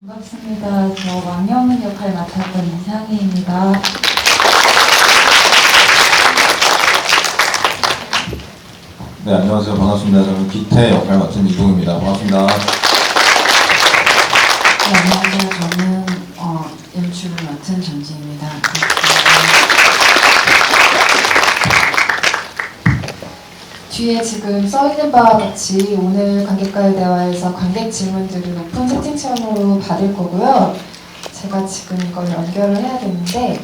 반갑습니다. 저 왕영은 역할 맡았던 이상희입니다. 네, 안녕하세요. 반갑습니다. 저는 기태 역할 맡은 이동입니다. 반갑습니다. 네, 안녕하세요. 저는 연출을 맡은 전지입니다. 뒤에 지금 써있는 바와 같이 오늘 관객과의 대화에서 관객 질문들을 오픈 채팅창으로 받을 거고요. 제가 지금 이걸 연결을 해야 되는데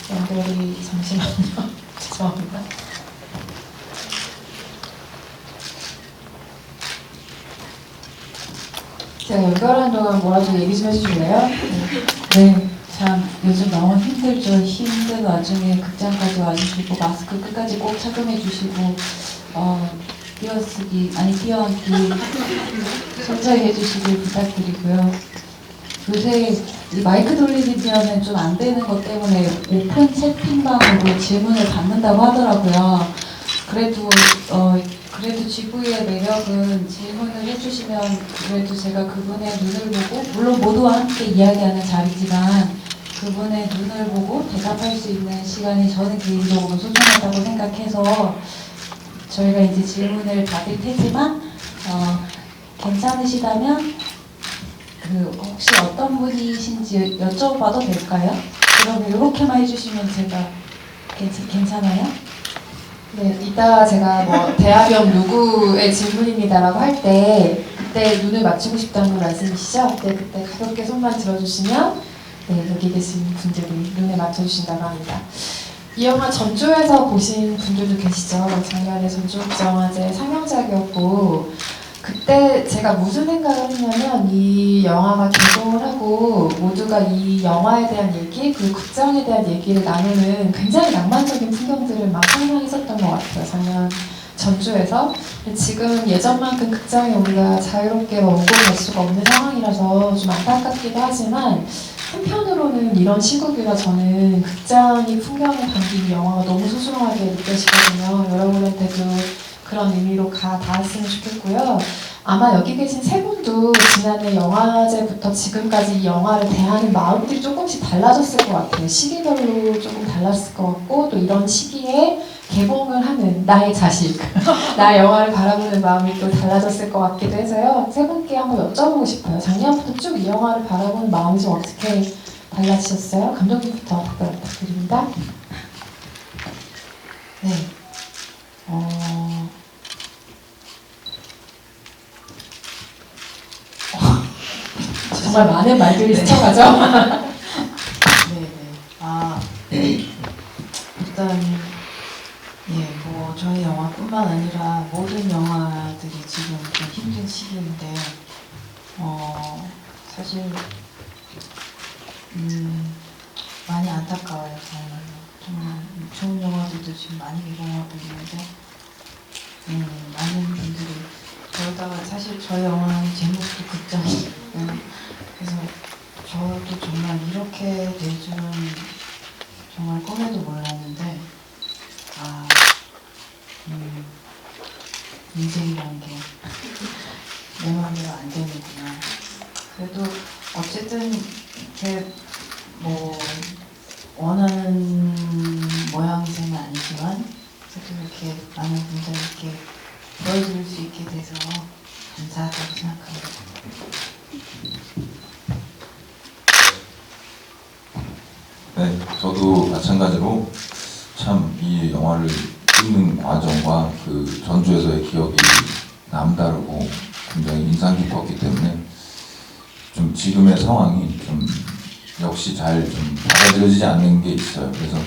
연결이 잠시만요. 죄송합니다. 제가 연결하는 동안 뭐라도 얘기 좀 해주실래요? 네, 참 요즘 너무 힘들죠. 힘든 와중에 극장까지 와주시고 마스크 끝까지 꼭 착용해 주시고 띄어앉기 손잡이 해주시길 부탁드리고요. 요새 이 마이크 돌리기는 좀 안 되는 것 때문에 오픈 채팅방으로 질문을 받는다고 하더라고요. 그래도 GV의 매력은 질문을 해주시면 그래도 제가 그분의 눈을 보고, 물론 모두와 함께 이야기하는 자리지만 그분의 눈을 보고 대답할 수 있는 시간이 저는 개인적으로 소중하다고 생각해서 저희가 이제 질문을 받을 테지만 괜찮으시다면 혹시 어떤 분이신지 여쭤봐도 될까요? 그럼 이렇게만 해주시면 제가 괜찮아요? 네, 이따 제가 뭐 대화명 누구의 질문입니다라고 할 때 그때 눈을 맞추고 싶다는 말씀이시죠? 네, 그때 가볍게 손만 들어주시면 네, 여기 계신 분들이 눈에 맞춰주신다고 합니다. 이 영화 전주에서 보신 분들도 계시죠? 작년에 전주국제영화제 상영작이었고 그때 제가 무슨 생각을 했냐면 이 영화가 개봉을 하고 모두가 이 영화에 대한 얘기 그리고 극장에 대한 얘기를 나누는 굉장히 낭만적인 풍경들을 막 상상했었던 것 같아요. 작년 전주에서. 지금 예전만큼 극장에 우리가 자유롭게 오고 갈 수가 없는 상황이라서 좀 안타깝기도 하지만 한편으로는 이런 시국이라 저는 극장이 풍경을 담긴 이 영화가 너무 소중하게 느껴지거든요. 여러분한테도 그런 의미로 닿았으면 좋겠고요. 아마 여기 계신 세 분도 지난해 영화제부터 지금까지 이 영화를 대하는 마음들이 조금씩 달라졌을 것 같아요. 시기별로 조금 달랐을 것 같고 또 이런 시기에 개봉을 하는 나의 자식, 나의 영화를 바라보는 마음이 또 달라졌을 것 같기도 해서요. 세 분께 한번 여쭤보고 싶어요. 작년부터 쭉 이 영화를 바라보는 마음이 좀 어떻게 달라지셨어요? 감독님부터 답변 부탁드립니다. 네. 정말 많은 말들이 스쳐가죠? 네네. 일단 저희 영화뿐만 아니라 모든 영화들이 지금 좀 힘든 시기인데 사실 많이 안타까워요. 정말 좋은 영화들도 지금 많이 개봉하고 있는데 많은 분들이 그러다가 사실 저희 영화의 제목도 극장이에요. 그래서 저도 정말 이렇게 될 줄은 정말 꿈에도 몰랐는데 인생이라는 게 내 마음대로 안 되는구나. 그래도 어쨌든 이렇게 원하는 모양새는 아니지만 그래도 이렇게 많은 분들께 보여줄 수 있게 돼서 감사하다고 생각합니다. 네, 저도 마찬가지로 참 이 영화를 찍는 과정과 그 전주에서의 기억이 남다르고 굉장히 인상 깊었기 때문에 좀 지금의 상황이 좀 역시 잘 좀 받아들여지지 않는 게 있어요. 그래서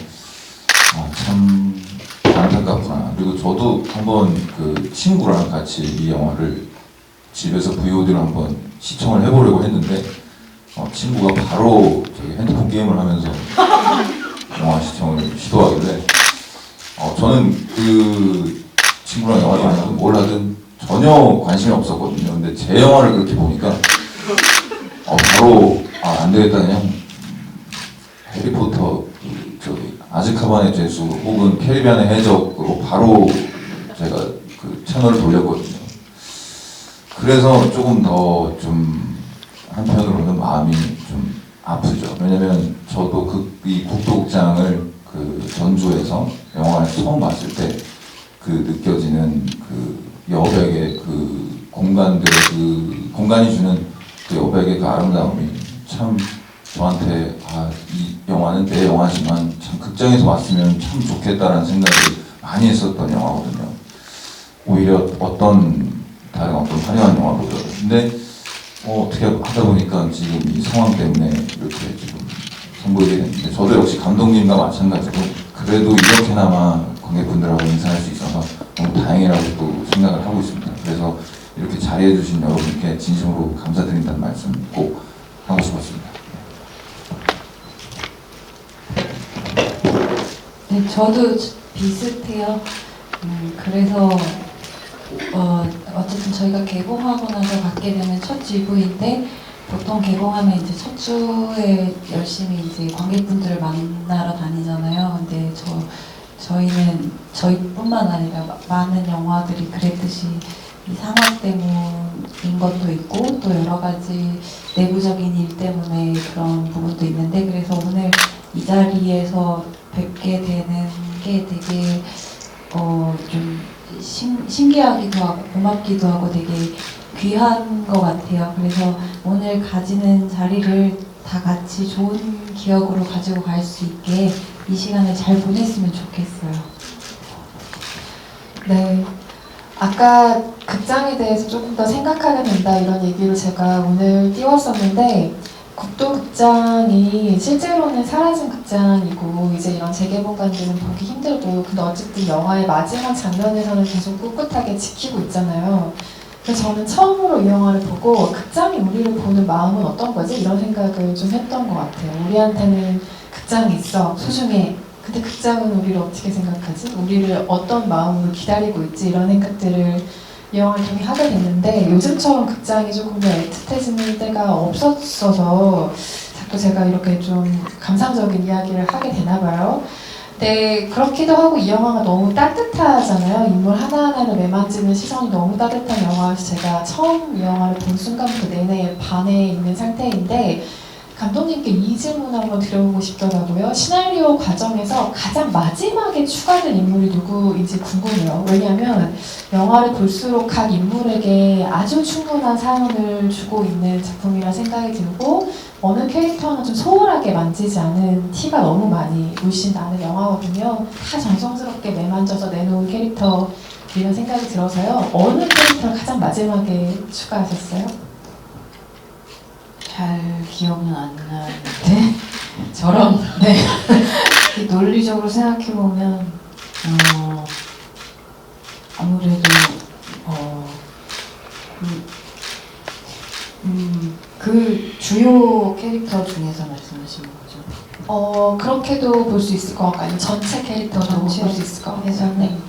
참 안타깝구나. 그리고 저도 한번 그 친구랑 같이 이 영화를 집에서 VOD로 한번 시청을 해보려고 했는데 친구가 바로 저기 핸드폰 게임을 하면서 영화 시청을 시도하길래 저는 그 친구랑 영화를 하든 뭘 하든 전혀 관심이 없었거든요. 근데 제 영화를 그렇게 보니까 바로 안 되겠다 그냥 해리포터 저기 아즈카반의 죄수 혹은 캐리비안의 해적으로 바로 제가 그 채널을 돌렸거든요. 그래서 조금 더 좀 한편으로는 마음이 좀 아프죠. 왜냐면 저도 이 국도극장을 그 전주에서 영화를 처음 봤을 때 그 느껴지는 그 여백의 그 공간들의 그 공간이 주는 그 여백의 그 아름다움이 참 저한테 이 영화는 내 영화지만 참 극장에서 봤으면 참 좋겠다라는 생각을 많이 했었던 영화거든요. 오히려 다른 어떤 화려한 영화보다. 근데 어떻게 하다 보니까 지금 이 상황 때문에 이렇게 지금 선보이게 됐는데 저도 역시 감독님과 마찬가지로 그래도 이렇게나마 관객분들하고 인사할 수 있어서 너무 다행이라고 또 생각을 하고 있습니다. 그래서 이렇게 자리해주신 여러분께 진심으로 감사드린다는 말씀 꼭 하고 싶었습니다. 네, 저도 비슷해요. 그래서 어쨌든 저희가 개봉하고 나서 받게 되면 첫 GV인데 보통 개봉하면 이제 첫 주에 열심히 이제 관객분들을 만나러 다니잖아요. 근데 저희는 저희뿐만 아니라 많은 영화들이 그랬듯이 이 상황 때문인 것도 있고 또 여러 가지 내부적인 일 때문에 그런 부분도 있는데 그래서 오늘 이 자리에서 뵙게 되는 게 되게 좀 신기하기도 하고 고맙기도 하고 되게 귀한 것 같아요. 그래서 오늘 가지는 자리를 다 같이 좋은 기억으로 가지고 갈 수 있게 이 시간을 잘 보냈으면 좋겠어요. 네. 아까 극장에 대해서 조금 더 생각하게 된다 이런 얘기를 제가 오늘 띄웠었는데 국도극장이 실제로는 사라진 극장이고 이제 이런 재개봉관들은 보기 힘들고 근데 어쨌든 영화의 마지막 장면에서는 계속 꿋꿋하게 지키고 있잖아요. 그래서 저는 처음으로 이 영화를 보고 극장이 우리를 보는 마음은 어떤 거지? 이런 생각을 좀 했던 것 같아요. 우리한테는 극장이 있어, 소중해. 근데 극장은 우리를 어떻게 생각하지? 우리를 어떤 마음으로 기다리고 있지? 이런 생각들을 이 영화를 통해 하게 됐는데 요즘처럼 극장이 조금 더 애틋해지는 때가 없었어서 자꾸 제가 이렇게 좀 감상적인 이야기를 하게 되나 봐요. 네, 그렇기도 하고 이 영화가 너무 따뜻하잖아요. 인물 하나하나를 매만지는 시선이 너무 따뜻한 영화여서 제가 처음 이 영화를 본 순간부터 내내 반해 있는 상태인데 감독님께 이 질문 한번 드려보고 싶더라고요. 시나리오 과정에서 가장 마지막에 추가된 인물이 누구인지 궁금해요. 왜냐하면 영화를 볼수록 각 인물에게 아주 충분한 사연을 주고 있는 작품이라 생각이 들고 어느 캐릭터는 좀 소홀하게 만지지 않은 티가 너무 많이 물씬 나는 영화거든요. 다 정성스럽게 매만져서 내놓은 캐릭터 이런 생각이 들어서요. 어느 캐릭터를 가장 마지막에 추가하셨어요? 잘 기억은 안 나는데 저런 네 논리적으로 생각해 보면 아무래도 그 주요 캐릭터 중에서 말씀하시는 거죠? 그렇게도 볼 수 있을 것 같고 아니면 전체 캐릭터도 볼 수 있을 것 같아요. 해서는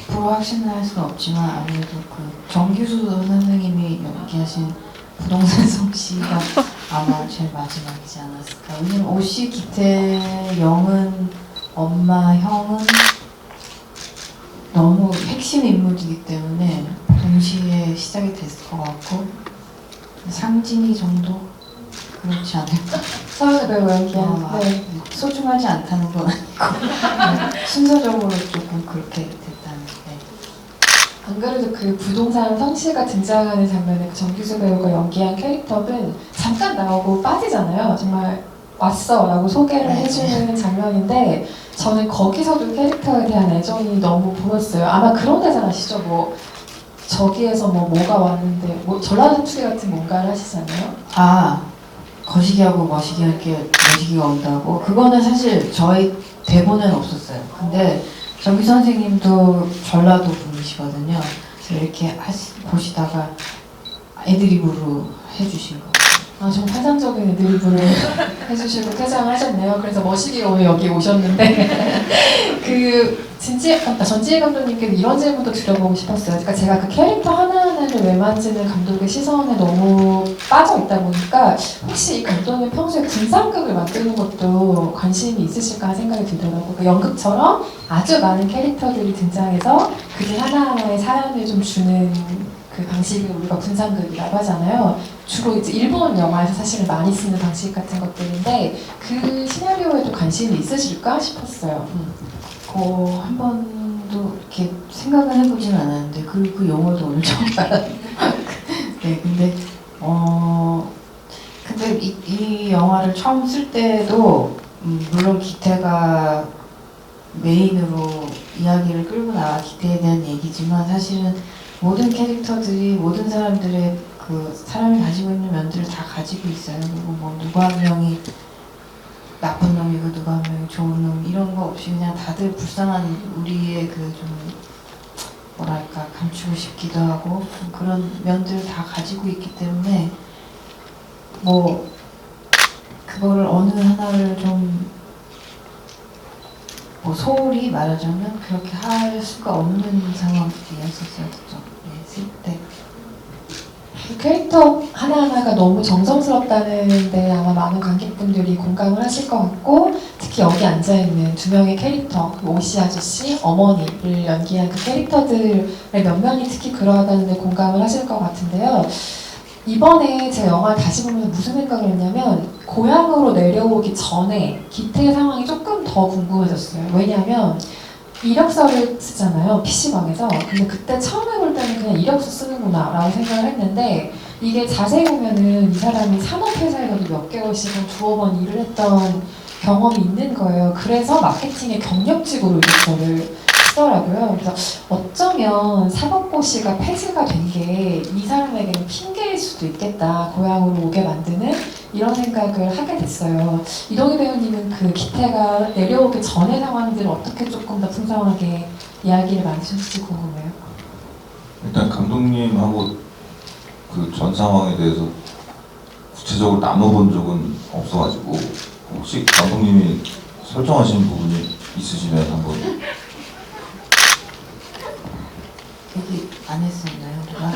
100% 확신을 할 수는 없지만 아무래도 그 정규수 선생님이 연기하신 부동산 성씨가 아마 제일 마지막이지 않았을까. 왜냐면 오씨, 기태, 영은, 엄마, 형은 너무 핵심 인물이기 때문에 동시에 시작이 됐을 것 같고 상진이 정도? 그렇지 않을까. 서현우 배우 연기한 네. 소중하지 않다는 건 아니고 순서적으로 조금 그렇게 안 그래도 그 부동산 성씨가 등장하는 장면에 그 정규수 배우가 연기한 캐릭터는 잠깐 나오고 빠지잖아요. 정말 왔어 라고 소개를 해주는 장면인데 저는 거기서도 캐릭터에 대한 애정이 너무 보였어요. 아마 그런 데서 아시죠? 뭐 저기에서 뭐가 왔는데 뭐 전라도투기 같은 뭔가를 하시잖아요. 거시기하고 머시기가 온다고 그거는 사실 저희 대본에는 없었어요. 근데 정규 선생님도 전라도 분이시거든요. 그래서 이렇게 보시다가 애드립으로 해주신 거. 좀 환상적인 애드립으로 해주시고 퇴장하셨네요. 그래서 머시기가 오늘 여기 오셨는데 전지혜 감독님께 이런 질문도 드려보고 싶었어요. 그러니까 제가 그 캐릭터 하나하나를 매만지는 감독의 시선에 너무 빠져 있다 보니까 혹시 이 감독님 평소에 군상극을 만드는 것도 관심이 있으실까 생각이 들더라고요. 그러니까 연극처럼 아주 많은 캐릭터들이 등장해서 그들 하나하나의 사연을 좀 주는 그 방식을 우리가 군상극이라고 하잖아요. 주로 이제 일본 영화에서 사실은 많이 쓰는 방식 같은 것들인데 그 시나리오에도 관심이 있으실까 싶었어요. 한 번도 이렇게 생각은 해보진 않았는데 그 용어도 오늘 처음 알았는데 네, 근데 이 영화를 처음 쓸 때도 물론 기태가 메인으로 이야기를 끌고 나와 기태에 대한 얘기지만 사실은 모든 캐릭터들이 모든 사람들의 그 사람이 가지고 있는 면들을 다 가지고 있어요. 그리고 뭐 누구 한 명이 나쁜 놈이고 누가 한 명이 좋은 놈 이런 거 없이 그냥 다들 불쌍한 우리의 그 좀 뭐랄까 감추고 싶기도 하고 그런 면들을 다 가지고 있기 때문에 뭐 그거를 어느 하나를 좀 뭐 소홀히 말하자면 그렇게 할 수가 없는 상황이었었어요. 네, 쓸 때. 그 캐릭터 하나하나가 너무 정성스럽다는데 아마 많은 관객분들이 공감을 하실 것 같고 특히 여기 앉아있는 두 명의 캐릭터 그 오씨 아저씨, 어머니를 연기한 그 캐릭터들의 면면이 특히 그러하다는데 공감을 하실 것 같은데요. 이번에 제가 영화를 다시 보면서 무슨 생각을 했냐면 고향으로 내려오기 전에 기태의 상황이 조금 더 궁금해졌어요. 왜냐하면 이력서를 쓰잖아요. PC방에서. 근데 그때 처음에 볼 때는 그냥 이력서 쓰는구나 라고 생각을 했는데 이게 자세히 보면은 이 사람이 산업회사에서도 몇 개월씩은 두어 번 일을 했던 경험이 있는 거예요. 그래서 마케팅의 경력직으로 이력서를 쓰더라고요. 그래서 어쩌면 사법고시가 폐지가 된 게 이 사람에게는 핑계일 수도 있겠다. 고향으로 오게 만드는 이런 생각을 하게 됐어요. 이동희 배우님은 그 기태가 내려오기 전의 상황들을 어떻게 조금 더 풍성하게 이야기를 만드셨을지 궁금해요. 일단 감독님하고 그 전 상황에 대해서 구체적으로 나눠본 적은 없어가지고 혹시 감독님이 설정하신 부분이 있으시면 한번. 여기 안 했었나요? 누가?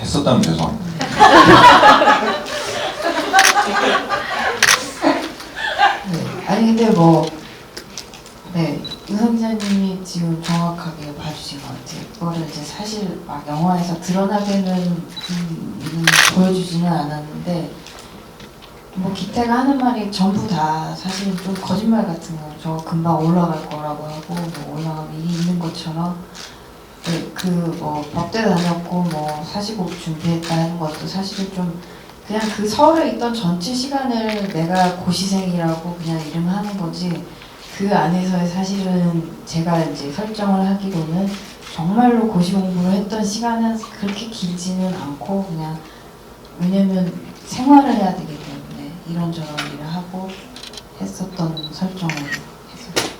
했었다면 죄송합니다. 네. 아니 근데 뭐 네, 유성 기자님이 지금 정확하게 봐주신 것 같아요. 그거를 이제 사실 막 영화에서 드러나게는 보여주지는 않았는데 뭐 기태가 하는 말이 전부 다 사실 좀 거짓말 같은 거예요. 저 금방 올라갈 거라고 하고 뭐 올라가면 일이 있는 것처럼 네, 뭐 법대 다녔고 뭐 사시곡 준비했다는 것도 사실은 좀 그냥 그 서울에 있던 전체 시간을 내가 고시생이라고 그냥 이름하는 거지 그 안에서의 사실은 제가 이제 설정을 하기로는 정말로 고시 공부를 했던 시간은 그렇게 길지는 않고 그냥 왜냐면 생활을 해야 되기 때문에 이런저런 일을 하고 했었던 설정을 했었죠.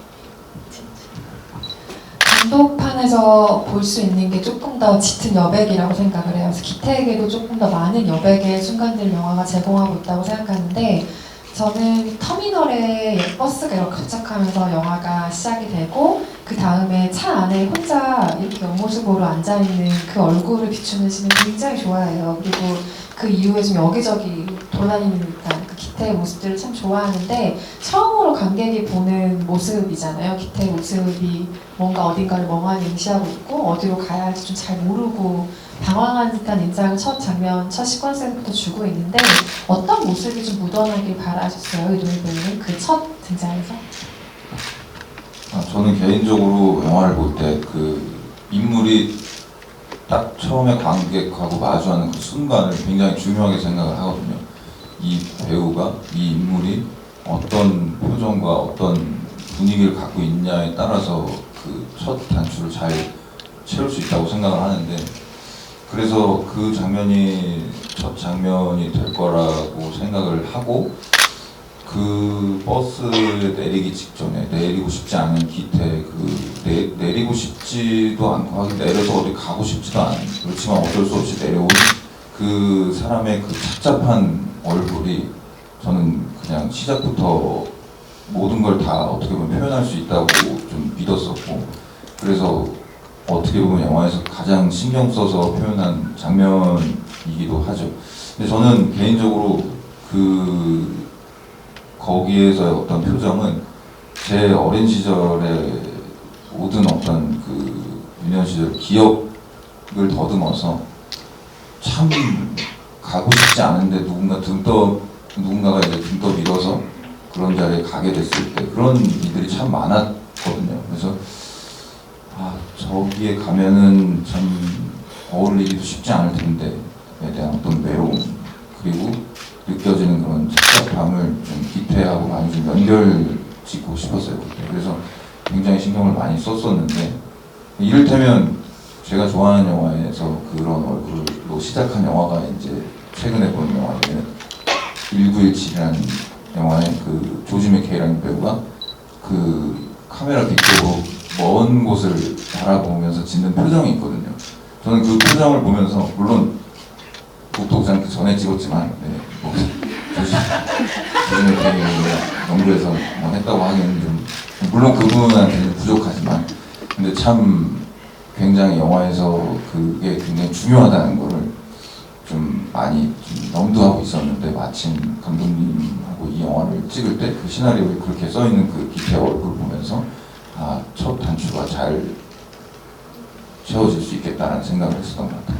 감독판에서 볼 수 있는 게 조금 더 짙은 여백이라고 생각을 해요. 그래서 기태에게도 조금 더 많은 여백의 순간들을 영화가 제공하고 있다고 생각하는데 저는 터미널에 버스가 이렇게 도착하면서 영화가 시작이 되고 그 다음에 차 안에 혼자 이렇게 옆모습으로 앉아있는 그 얼굴을 비추는 씬을 굉장히 좋아해요. 그리고 그 이후에 좀 여기저기 돌아다니는 듯한 그 기태의 모습들을 참 좋아하는데 처음으로 관객이 보는 모습이잖아요. 기태의 모습이 뭔가 어딘가를 멍하니 응시하고 있고 어디로 가야 할지 좀 잘 모르고 당황한 듯한 인상을 첫 장면, 첫 시퀀스부터 주고 있는데 어떤 모습이 좀 묻어나길 바라셨어요? 이동희 배우는 그 첫 등장에서? 저는 개인적으로 영화를 볼 때 그 인물이 딱 처음에 관객하고 마주하는 그 순간을 굉장히 중요하게 생각을 하거든요. 이 배우가, 이 인물이 어떤 표정과 어떤 분위기를 갖고 있냐에 따라서 그 첫 단추를 잘 채울 수 있다고 생각을 하는데 그래서 그 장면이 첫 장면이 될 거라고 생각을 하고 그 버스에 내리기 직전에 내리고 싶지 않은 기태 내리고 싶지도 않고 하긴 내려서 어디 가고 싶지도 않은 그렇지만 어쩔 수 없이 내려온 그 사람의 그 착잡한 얼굴이 저는 그냥 시작부터 모든 걸 다 어떻게 보면 표현할 수 있다고 좀 믿었었고 그래서 어떻게 보면 영화에서 가장 신경 써서 표현한 장면이기도 하죠. 근데 저는 개인적으로 거기에서의 어떤 표정은 제 어린 시절의 모든 어떤 그 유년 시절 기억이 기획을 더듬어서 참 가고 싶지 않은데 누군가가 이제 등떠 밀어서 그런 자리에 가게 됐을 때 그런 일들이 참 많았거든요. 그래서 저기에 가면은 참 어울리기도 쉽지 않을 텐데에 대한 어떤 외로움 그리고 느껴지는 그런 착잡함을 좀 기태하고 많이 좀 연결짓고 싶었어요. 그때. 그래서 굉장히 신경을 많이 썼었는데 이를테면 제가 좋아하는 영화에서 그런 얼굴로 시작한 영화가 이제 최근에 본 영화인데 1917이라는 영화에 그 조지 맥케이라는 배우가 그 카메라 뒤쪽으로 먼 곳을 바라보면서 짓는 표정이 있거든요. 저는 그 표정을 보면서 물론 국도장 그 전에 찍었지만 조지 맥케이가 연구에서 뭐 했다고 하기에는 좀 물론 그분한테는 부족하지만 근데 참 굉장히 영화에서 그게 굉장히 중요하다는 거를 좀 많이 좀 염두하고 있었는데 마침 감독님하고 이 영화를 찍을 때 그 시나리오에 그렇게 써있는 그 기태의 얼굴을 보면서 첫 단추가 잘 채워질 수 있겠다라는 생각을 했었던 것 같아요.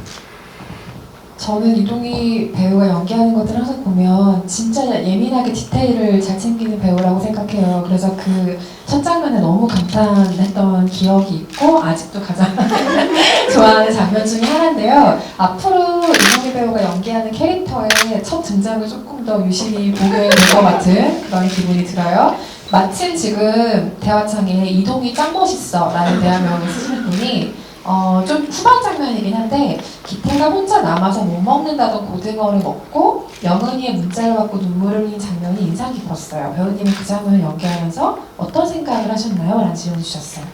저는 이동희 배우가 연기하는 것들 항상 보면 진짜 예민하게 디테일을 잘 챙기는 배우라고 생각해요. 그래서 그 첫 장면에 너무 감탄했던 기억이 있고 아직도 가장 좋아하는 장면 중에 하나인데요. 앞으로 이동희 배우가 연기하는 캐릭터의 첫 등장을 조금 더 유심히 보게 될 것 같은 그런 기분이 들어요. 마침 지금 대화창에 이동희 짱 멋있어 라는 대화명을 쓰시는 분이 좀 후반 장면이긴 한데 기태가 혼자 남아서 못 먹는다던 고등어를 먹고 영은이의 문자를 받고 눈물을 흘린 장면이 인상 깊었어요. 배우님은 그 장면을 연기하면서 어떤 생각을 하셨나요? 라는 질문 주셨어요.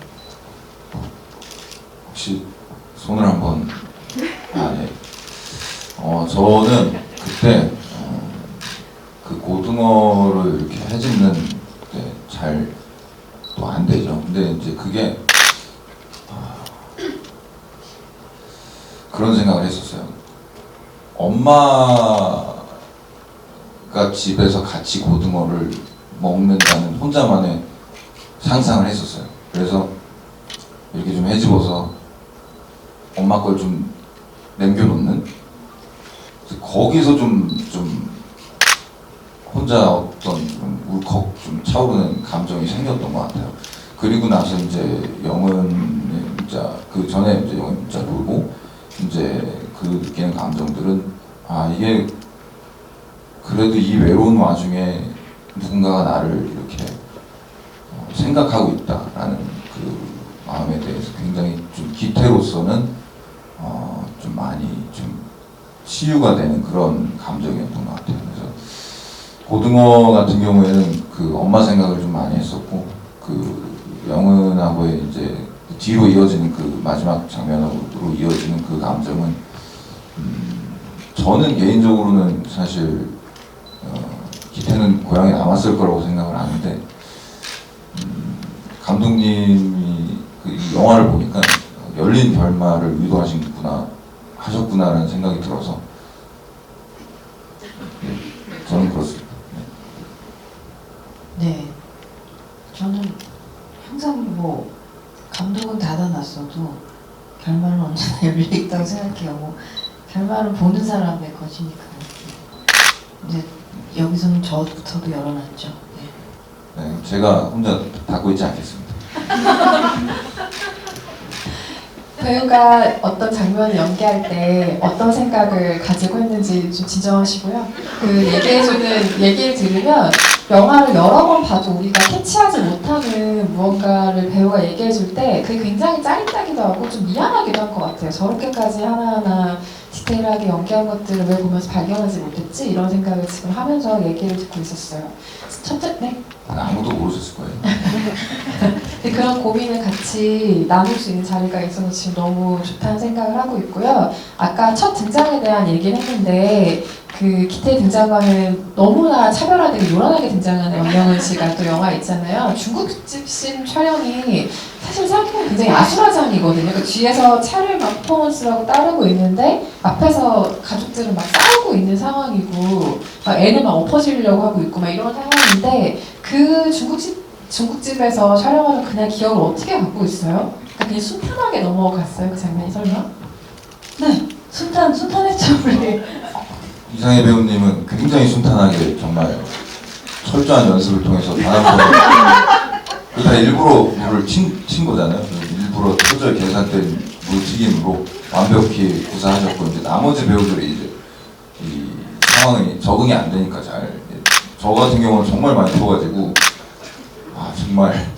혹시 손을 한번 네. 저는 그때 그 고등어를 이렇게 해집는 때 잘 또 안 되죠. 근데 이제 그게 그런 생각을 했었어요. 엄마가 집에서 같이 고등어를 먹는다는 혼자만의 상상을 했었어요. 그래서 이렇게 좀 해집어서 엄마 걸 좀 남겨놓는 거기서 좀 혼자 어떤 좀 울컥 좀 차오르는 감정이 생겼던 것 같아요. 그리고 나서 이제 영은의 문자 그 전에 이제 영은 문자 돌고 이제 그 느끼는 감정들은 이게 그래도 이 외로운 와중에 누군가가 나를 이렇게 생각하고 있다라는 그 마음에 대해서 굉장히 좀 기태로서는 좀 많이 좀 치유가 되는 그런 감정이었던 것 같아요. 그래서 고등어 같은 경우에는 그 엄마 생각을 좀 많이 했었고 그 영은하고의 이제 뒤로 이어지는 그 마지막 장면으로 이어지는 그 감정은 저는 개인적으로는 사실 기태는 고향에 남았을 거라고 생각을 하는데 감독님이 그 영화를 보니까 열린 결말을 하셨구나라는 생각이 들어서 저는 그렇습니다. 네, 저는 항상 뭐 감독은 닫아놨어도 결말은 언제나 열려있다고 생각해요. 뭐 결말은 보는 사람의 것이니까. 이제 여기서는 저부터도 열어놨죠. 네. 네, 제가 혼자 닫고 있지 않겠습니다. 배우가 어떤 장면을 연기할 때 어떤 생각을 가지고 했는지 좀 진정하시고요. 그 얘기를 들으면 영화를 여러 번 봐도 우리가 캐치하지 못하는 무언가를 배우가 얘기해줄 때 그게 굉장히 짜릿하기도 하고 좀 미안하기도 한 것 같아요. 저렇게까지 하나하나 디테일하게 연기한 것들을 왜 보면서 발견하지 못했지? 이런 생각을 지금 하면서 얘기를 듣고 있었어요. 네? 아무도 모르셨을 거예요. 근데 그런 고민을 같이 나눌 수 있는 자리가 있어서 지금 너무 좋다는 생각을 하고 있고요. 아까 첫 등장에 대한 얘기를 했는데 그 기태 등장과는 너무나 차별화되게 요란하게 등장하는 원영은 씨가 또 영화에 있잖아요. 중국집 촬영이 사실 생각해보면 굉장히 아수라장이거든요. 그 뒤에서 차를 막 퍼포먼스라고 따르고 있는데 앞에서 가족들은 막 싸우고 있는 상황이고 막 애는 막 엎어지려고 하고 있고 막 이런 상황인데 그 중국집에서 촬영하는 그날 기억을 어떻게 갖고 있어요? 그냥 순탄하게 넘어갔어요, 그 장면이 설마? 네, 순탄했죠, 우리. 이상희 배우님은 굉장히 순탄하게 정말 철저한 연습을 통해서 단 한 번도 다 일부러 물을 친 거잖아요. 일부러 철저히 계산된 물튀김으로 완벽히 구사하셨고 이제 나머지 배우들이 이제 이 상황이 적응이 안 되니까 저 같은 경우는 정말 많이 터가지고 아 정말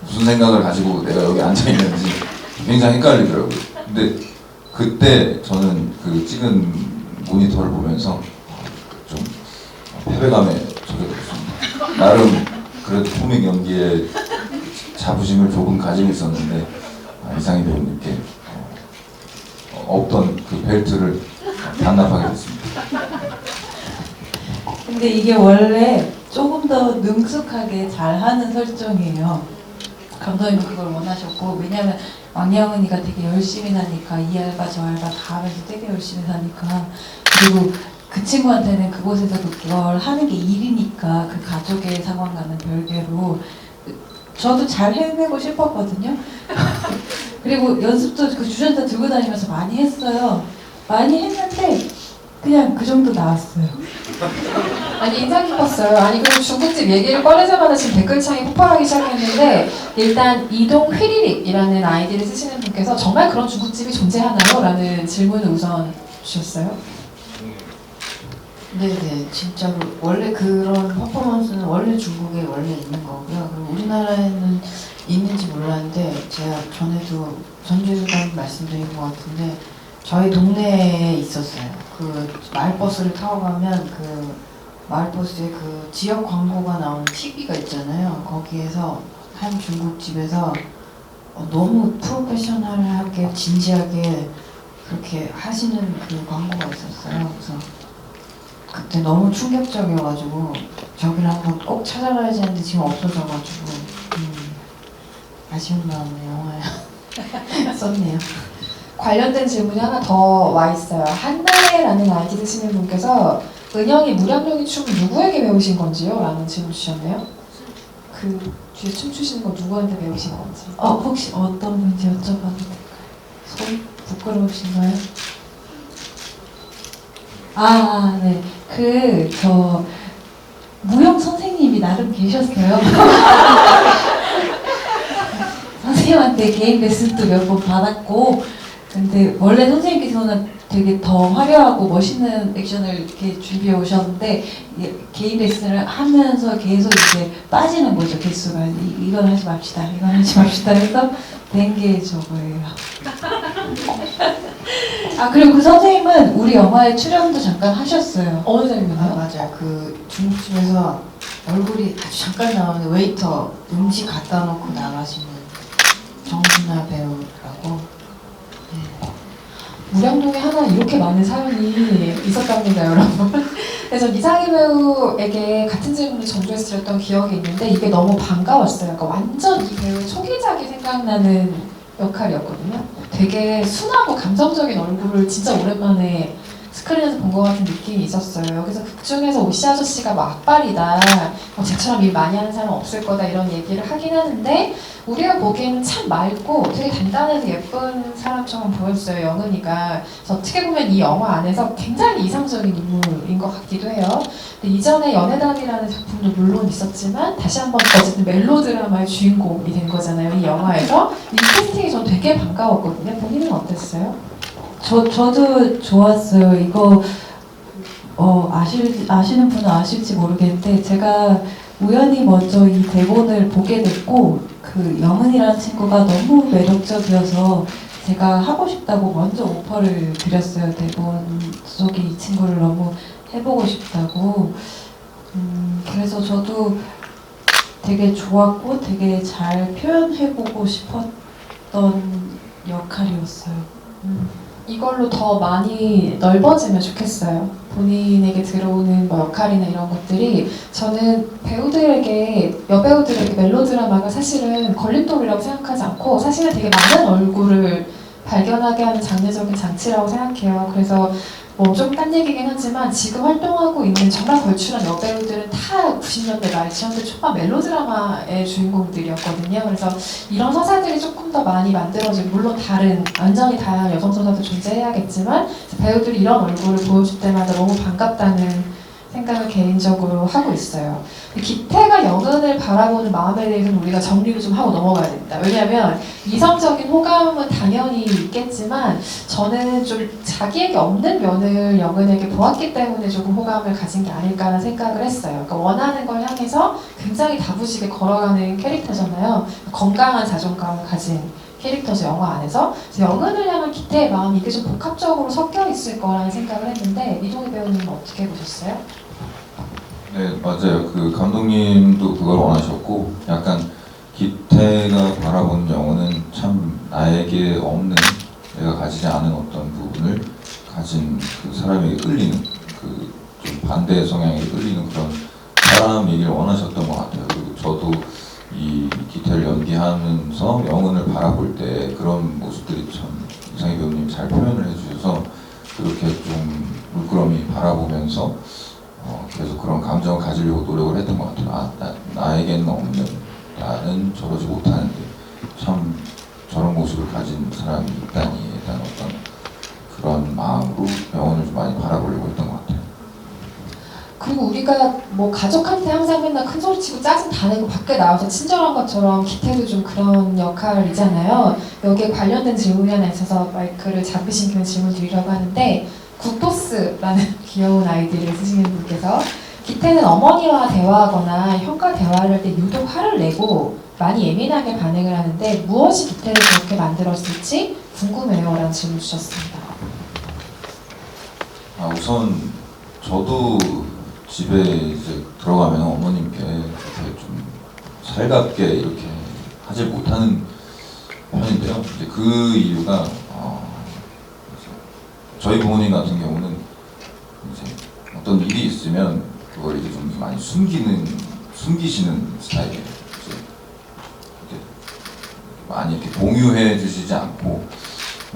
무슨 생각을 가지고 내가 여기 앉아 있는지 굉장히 헷갈리더라고요. 근데 그때 저는 그 찍은 모니터를 보면서 좀 패배감에 젖어들었습니다. 나름 그래도 코믹 연기에 자부심을 조금 가지고 있었는데 이상희 배우님께 없던 그 벨트를 반납하게 됐습니다. 근데 이게 원래 조금 더 능숙하게 잘하는 설정이에요. 감독님은 그걸 원하셨고, 왜냐면 왕영은이가 되게 열심히 사니까 이 알바 저 알바 다 하면서 되게 열심히 사니까, 그리고 그 친구한테는 그곳에서 그걸 하는 게 일이니까 그 가족의 상황과는 별개로 저도 잘 해내고 싶었거든요. 그리고 연습도 그 주전자 들고 다니면서 많이 했어요. 많이 했는데 그냥 그 정도 나왔어요. 아니 인상 깊었어요. 아니 그리고 중국집 얘기를 꺼내자마자 지금 댓글창이 폭발하기 시작했는데 일단 이동 휘리릭이라는 아이디를 쓰시는 분께서 정말 그런 중국집이 존재하나요? 라는 질문을 우선 주셨어요. 네네, 진짜로 원래 그런 퍼포먼스는 원래 중국에 원래 있는 거고요. 그리고 우리나라에는 있는지 몰랐는데 제가 전에도 전주에서도 말씀드린 것 같은데 저희 동네에 있었어요. 그 마을버스를 타고 가면 그 마을버스에 그 지역 광고가 나오는 TV가 있잖아요. 거기에서 한 중국집에서 너무 프로페셔널하게 진지하게 그렇게 하시는 그 광고가 있었어요. 그래서 그때 너무 충격적이어가지고 저기를 한번 꼭 찾아가야지 했는데 지금 없어져가지고 아쉬운 마음에 영화에 썼네요. 관련된 질문이 하나 더 와 있어요. 한나래라는 아이디 쓰시는 분께서 은영이 무량룡이 춤 누구에게 배우신 건지요? 라는 질문 주셨네요. 그 뒤에 춤추시는 거 누구한테 배우신 건지. 혹시 어떤 분인지 여쭤봐도 될까요? 손 부끄러우신가요? 아, 네. 저 무용 선생님이 나름 계셨어요. 선생님한테 개인 레슨도 몇 번 받았고, 근데 원래 선생님께서는 되게 더 화려하고 멋있는 액션을 이렇게 준비해 오셨는데 개인 레슨을 하면서 계속 이제 빠지는 거죠, 개수가. 이건 하지 맙시다, 이건 하지 맙시다 해서 된 게 저거예요. 아, 그리고 그 선생님은 우리 영화에 출연도 잠깐 하셨어요. 어느 장면이요? 맞아요. 그 중국집에서 얼굴이 아주 잠깐 나오는 웨이터 음식 갖다 놓고 나가시는 정순아 배우라고. 무량동에 하나 이렇게 많은 사연이 있었답니다, 여러분. 그래서 이상희 배우에게 같은 질문을 전주에서 드렸던 기억이 있는데 이게 너무 반가웠어요. 그러니까 완전 이 배우의 초기작이 생각나는 역할이었거든요. 되게 순하고 감성적인 얼굴을 진짜 오랜만에 스크린에서 본 것 같은 느낌이 있었어요. 그래서 극중에서 오씨 아저씨가 뭐 악발이다, 쟤처럼 일 많이 하는 사람은 없을 거다 이런 얘기를 하긴 하는데 우리가 보기에는 참 맑고 되게 단단해서 예쁜 사람처럼 보였어요, 영은이가. 그래서 어떻게 보면 이 영화 안에서 굉장히 이상적인 인물인 것 같기도 해요. 근데 이전에 연애담이라는 작품도 물론 있었지만 다시 한번 어쨌든 멜로드라마의 주인공이 된 거잖아요, 이 영화에서. 이 캐스팅이 전 되게 반가웠거든요. 본인은 어땠어요? 저도 좋았어요. 이거 아시는 분은 아실지 모르겠는데 제가 우연히 먼저 이 대본을 보게 됐고 그 영은이라는 친구가 너무 매력적이어서 제가 하고 싶다고 먼저 오퍼를 드렸어요. 대본 속에 이 친구를 너무 해보고 싶다고. 그래서 저도 되게 좋았고 되게 잘 표현해보고 싶었던 역할이었어요. 이걸로 더 많이 넓어지면 좋겠어요. 본인에게 들어오는 뭐 역할이나 이런 것들이. 저는 배우들에게, 여배우들에게 멜로드라마가 사실은 걸림돌이라고 생각하지 않고 사실은 되게 많은 얼굴을 발견하게 하는 장르적인 장치라고 생각해요. 그래서 뭐 좀 딴 얘기긴 하지만 지금 활동하고 있는 정말 걸출한 여배우들은 다 90년대 말 2000년대 초반 멜로드라마의 주인공들이었거든요. 그래서 이런 서사들이 조금 더 많이 만들어지고, 물론 다른 완전히 다양한 여성 서사도 존재해야겠지만 배우들이 이런 얼굴을 보여줄 때마다 너무 반갑다는 생각을 개인적으로 하고 있어요. 기태가 영은을 바라보는 마음에 대해서는 우리가 정리를 좀 하고 넘어가야 됩니다. 왜냐하면 이성적인 호감은 당연히 있겠지만 저는 좀 자기에게 없는 면을 영은에게 보았기 때문에 조금 호감을 가진 게 아닐까라는 생각을 했어요. 그러니까 원하는 걸 향해서 굉장히 다부지게 걸어가는 캐릭터잖아요. 건강한 자존감을 가진 캐릭터죠, 영화 안에서. 그래서 영은을 향한 기태의 마음이 이게 좀 복합적으로 섞여 있을 거라는 생각을 했는데, 이동희 배우님은 어떻게 보셨어요? 네, 맞아요. 그 감독님도 그걸 원하셨고, 약간 기태가 바라보는 영혼은 참 나에게 없는, 내가 가지지 않은 어떤 부분을 가진 그 사람에게 끌리는, 그 좀 반대 성향에 끌리는 그런 사람이길 원하셨던 것 같아요. 그리고 저도 이 기태를 연기하면서 영혼을 바라볼 때 그런 모습들이 참 이상희 배우님이 잘 표현을 해주셔서 그렇게 좀 물끄러미 바라보면서 계속 그런 감정을 가지려고 노력을 했던 것 같아요. 나에게는 없는, 나는 저러지 못하는데 참 저런 모습을 가진 사람이 있다니에 대한 어떤 그런 마음으로 영혼을 좀 많이 바라보려고 했던 것 같아요. 그리고 우리가 뭐 가족한테 항상 맨날 큰 소리 치고 짜증 다 내고 밖에 나와서 친절한 것처럼 기태도 좀 그런 역할이잖아요. 여기에 관련된 질문이 하나 있어서 마이크를 잡으신 김에 질문 드리려고 하는데, 굿보스라는 귀여운 아이디를 쓰시는 분께서 기태는 어머니와 대화하거나 형과 대화를 할 때 유독 화를 내고 많이 예민하게 반응을 하는데 무엇이 기태를 그렇게 만들었을지 궁금해요 라는 질문 주셨습니다. 우선 저도 집에 이제 들어가면 어머님께 이렇게 좀 살갑게 이렇게 하지 못하는 편인데요. 이제 그 이유가 저희 부모님 같은 경우는 이제 어떤 일이 있으면 그걸 이제 좀 많이 숨기시는 스타일이에요. 이제 많이 이렇게 공유해 주시지 않고,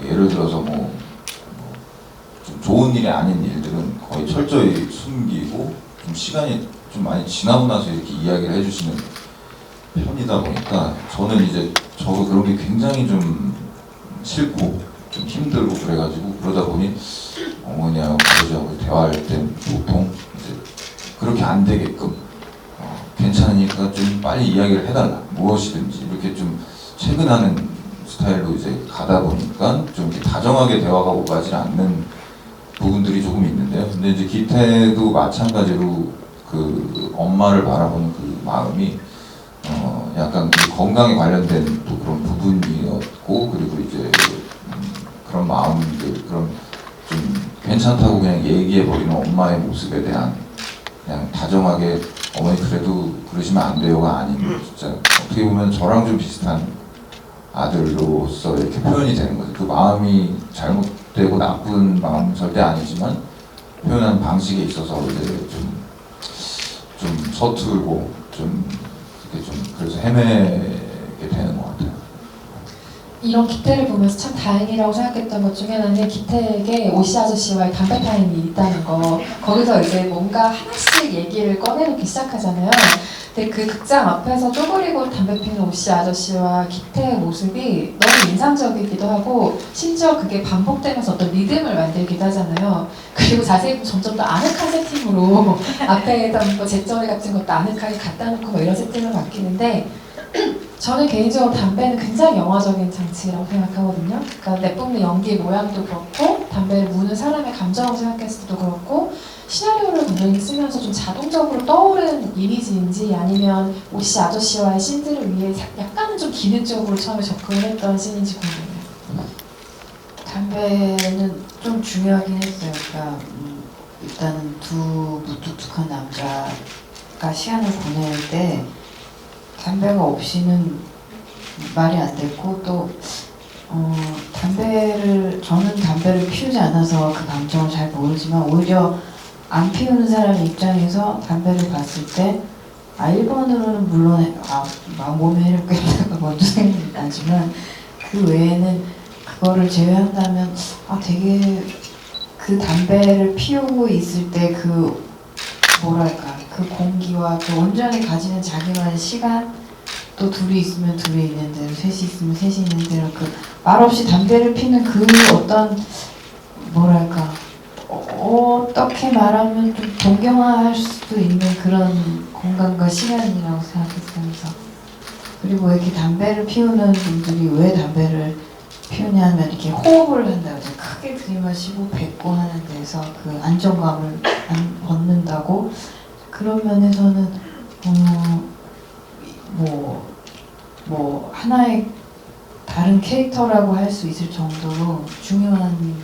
예를 들어서 좀 좋은 일이 아닌 일들은 거의 철저히 숨기고, 좀 시간이 좀 많이 지나고 나서 이렇게 이야기를 해주시는 편이다 보니까 저는 이제 저도 그런 게 굉장히 좀 싫고 좀 힘들고 그래가지고, 그러다 보니 어머니하고 아버지하고 대화할 때 보통 이제 그렇게 안 되게끔 괜찮으니까 좀 빨리 이야기를 해달라, 무엇이든지 이렇게 좀 채근하는 스타일로 이제 가다 보니까 좀 이렇게 다정하게 대화가 오가지 않는 부분들이 조금 있는데요. 근데 이제 기태도 마찬가지로 그 엄마를 바라보는 그 마음이 약간 그 건강에 관련된 또 그런 부분이었고, 그리고 이제 그런 마음들, 그런 좀 괜찮다고 그냥 얘기해버리는 엄마의 모습에 대한 그냥 다정하게 어머니 그래도 그러시면 안 돼요가 아닌, 진짜 어떻게 보면 저랑 좀 비슷한 아들로서 이렇게 표현이 되는 거죠. 그 마음이 잘못되고 나쁜 마음은 절대 아니지만 표현하는 방식에 있어서 이제 좀 서툴고 좀 이렇게 좀 그래서 헤매게 되는 것 같아요. 이런 기태를 보면서 참 다행이라고 생각했던 것 중에 하나는 기태에게 오씨 아저씨와의 담배 타임이 있다는 거. 거기서 이제 뭔가 하나씩 얘기를 꺼내놓기 시작하잖아요. 근데 그 극장 앞에서 쪼그리고 담배 피는 오씨 아저씨와 기태의 모습이 너무 인상적이기도 하고, 심지어 그게 반복되면서 어떤 리듬을 만들기도 하잖아요. 그리고 자세히 보면 점점 더 아늑한 세팅으로 앞에다 뭐 잿더리 같은 것도 아늑하게 갖다 놓고 뭐 이런 세팅으로 바뀌는데, 저는 개인적으로 담배는 굉장히 영화적인 장치라고 생각하거든요. 그러니까 내뿜는 연기 모양도 그렇고, 담배를 무는 사람의 감정을 생각했을 때도 그렇고, 시나리오를 감독님이 쓰면서 좀 자동적으로 떠오른 이미지인지, 아니면 오씨 아저씨와의 씬들을 위해 약간은 좀 기능적으로 처음에 접근을 했던 씬인지 궁금해요. 담배는 좀 중요하긴 했어요. 그러니까 일단은 두 무뚝뚝한 남자가 시간을 보낼 때 담배가 없이는 말이 안 됐고, 또 저는 담배를 피우지 않아서 그 감정을 잘 모르지만, 오히려 안 피우는 사람 입장에서 담배를 봤을 때 1번으로는 물론 몸에 해롭겠다가 먼저 생각이 나지만, 그 외에는 그거를 제외한다면 되게 그 담배를 피우고 있을 때 그 뭐랄까 그 공기와 그 온전히 가지는 자기만의 시간, 또 둘이 있으면 둘이 있는 대로, 셋이 있으면 셋이 있는 대로 그 말없이 담배를 피는 그 어떤 뭐랄까 어떻게 말하면 좀 동경할 수도 있는 그런 공간과 시간이라고 생각했어요. 그리고 이렇게 담배를 피우는 분들이 왜 담배를 피우냐면 이렇게 호흡을 한다고 해서 크게 들이마시고 뱉고 하는 데서 그 안정감을 얻는다고. 그런 면에서는 뭐 하나의 다른 캐릭터라고 할 수 있을 정도로 중요한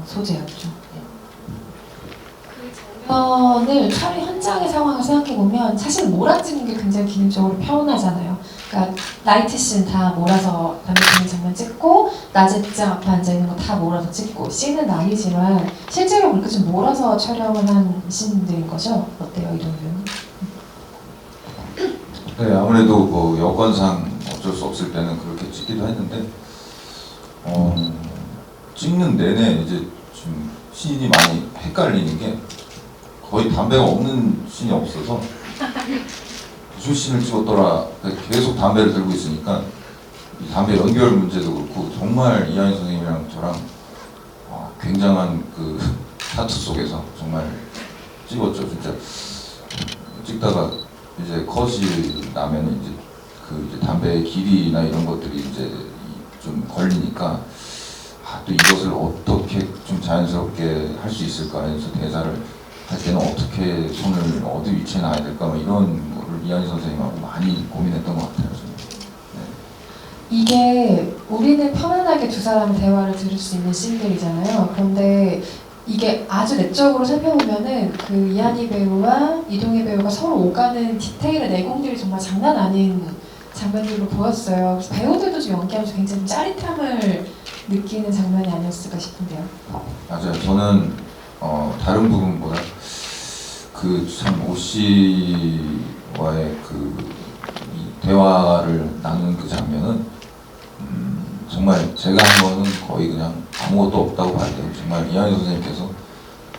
소재였죠. 장면을 촬영 현장의 상황을 생각해보면 사실 몰아찍는 게 굉장히 기능적으로 편하잖아요. 그러니까 나이트씬 다 몰아서 담배 피는 장면 찍고 낮에 극장 앞에 앉아있는 거 다 몰아서 찍고 씬은 아니지만 실제로 그렇게 좀 몰아서 촬영을 한 씬들인 거죠? 어때요, 이런 면? 네, 아무래도 뭐 여건상 어쩔 수 없을 때는 그렇게 찍기도 했는데 찍는 내내 이제 좀 씬이 많이 헷갈리는 게 거의 담배가 없는 씬이 없어서 무슨 씬을 찍었더라 계속 담배를 들고 있으니까 이 담배 연결 문제도 그렇고 정말 이하인 선생님이랑 저랑 굉장한 그 타투 속에서 정말 찍었죠. 진짜 찍다가 이제 컷이 나면 이제 이제 담배의 길이나 이런 것들이 이제 좀 걸리니까 또 이것을 어떻게 좀 자연스럽게 할 수 있을까 해서 대사를 할 때는 어떻게 손을 어디 위치에 놔야 될까 뭐 이런 거를 이한희 선생님하고 많이 고민했던 것 같아요. 저는. 이게 우리는 편안하게 두 사람의 대화를 들을 수 있는 씬들이잖아요. 그런데 이게 아주 내적으로 살펴보면은 그 이한희 배우와 이동희 배우가 서로 오가는 디테일의 내공들이 정말 장난 아닌 장면들로 보였어요. 그래서 배우들도 좀 연기하면서 굉장히 짜릿함을 느끼는 장면이 아니었을까 싶은데요. 맞아요. 저는 다른 부분보다 그 참 오 씨와의 이 대화를 나누는 그 장면은 정말 제가 한 거는 거의 그냥 아무것도 없다고 봐야 돼요. 정말 이한희 선생님께서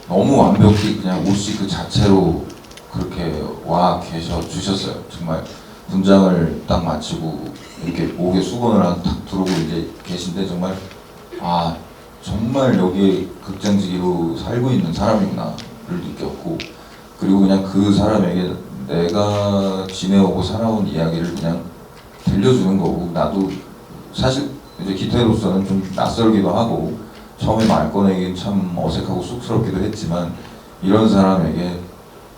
너무 완벽히 그냥 오 씨 그 자체로 그렇게 와 계셔 주셨어요. 정말 분장을 딱 마치고 이렇게 목에 수건을 딱 두르고 이제 계신데 정말 정말 여기에 극장지기로 살고 있는 사람이구나를 느꼈고, 그리고 그냥 그 사람에게 내가 지내오고 살아온 이야기를 그냥 들려주는 거고, 나도 사실 이제 기태로서는 좀 낯설기도 하고 처음에 말 꺼내기 참 어색하고 쑥스럽기도 했지만, 이런 사람에게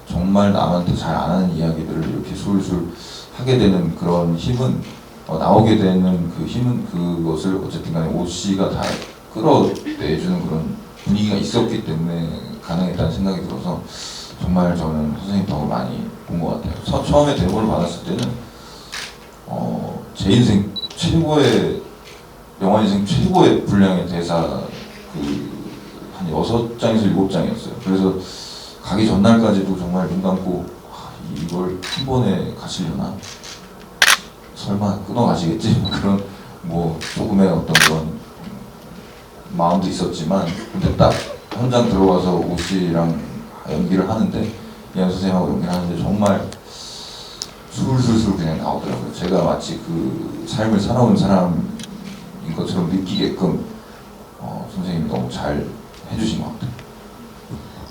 정말 남한테 잘 안 하는 이야기들을 이렇게 술술 하게 되는 그런 힘은 나오게 되는 그 힘은 그것을 어쨌든 간에 오 씨가 다 끌어내주는 그런 분위기가 있었기 때문에 가능했다는 생각이 들어서 정말 저는 선생님 덕을 많이 본 것 같아요. 처음에 대본을 받았을 때는 제 인생 최고의 영화 인생 최고의 분량의 대사 한 6장에서 7장이었어요. 그래서 가기 전날까지도 정말 눈 감고 이걸 한 번에 가시려나? 설마 끊어가시겠지? 그런 뭐 조금의 어떤 그런 마음도 있었지만, 근데 딱 현장 들어가서 오 씨랑 연기를 하는데, 이한 선생님하고 연기를 하는데 정말 술술술 그냥 나오더라고요. 제가 마치 그 삶을 살아온 사람인 것처럼 느끼게끔 선생님이 너무 잘 해주신 것 같아요.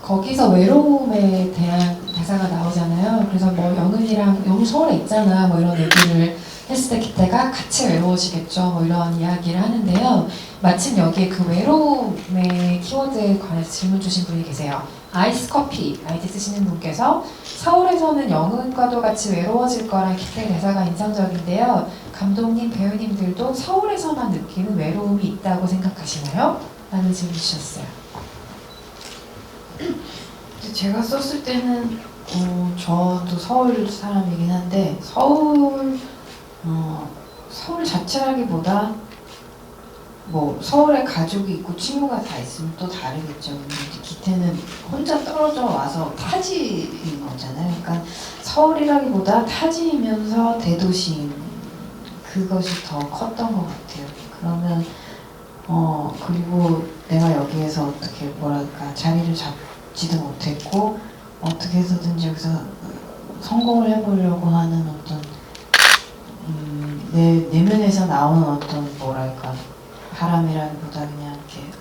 거기서 외로움에 대한 대사가 나오잖아요. 그래서 뭐 영은 서울에 있잖아 뭐 이런 얘기를 했을 때 기태가 같이 외로우시겠죠 뭐 이런 이야기를 하는데요. 마침 여기에 그 외로움의 키워드에 관해서 질문 주신 분이 계세요. 아이스 커피 아이디 쓰시는 분께서 서울에서는 영은과도 같이 외로워질 거란 기태의 대사가 인상적인데요. 감독님, 배우님들도 서울에서만 느끼는 외로움이 있다고 생각하시나요? 라는 질문 주셨어요. 제가 썼을 때는 저도 서울 사람이긴 한데 서울 자체라기보다 뭐 서울에 가족이 있고 친구가 다 있으면 또 다르겠죠. 근데 기태는 혼자 떨어져 와서 타지인 거잖아요. 그러니까 서울이라기보다 타지이면서 대도시인 그것이 더 컸던 것 같아요. 그러면 그리고 내가 여기에서 어떻게 뭐랄까 자리를 잡지도 못했고 어떻게 해서든지 여기서 성공을 해보려고 하는 어떤 내 내면에서 나오는 어떤 뭐랄까 바람이라기보다 그냥 이렇게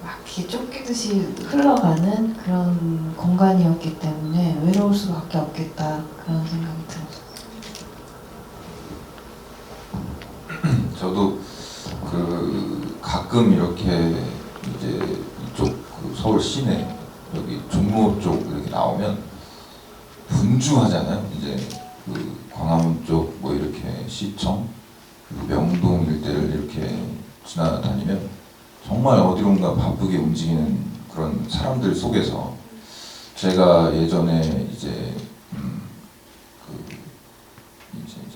막 이렇게 쫓기듯이 흘러가는 그런 공간이었기 때문에 외로울 수밖에 없겠다 그런 생각이 들었어요. 저도 가끔 이렇게 이제 이쪽 서울 시내 여기 종로 쪽 이렇게 나오면 분주하잖아요. 이제 광화문 쪽 뭐 이렇게 시청 그리고 명동 일대를 이렇게 지나다니면 정말 어디론가 바쁘게 움직이는 그런 사람들 속에서 제가 예전에 이제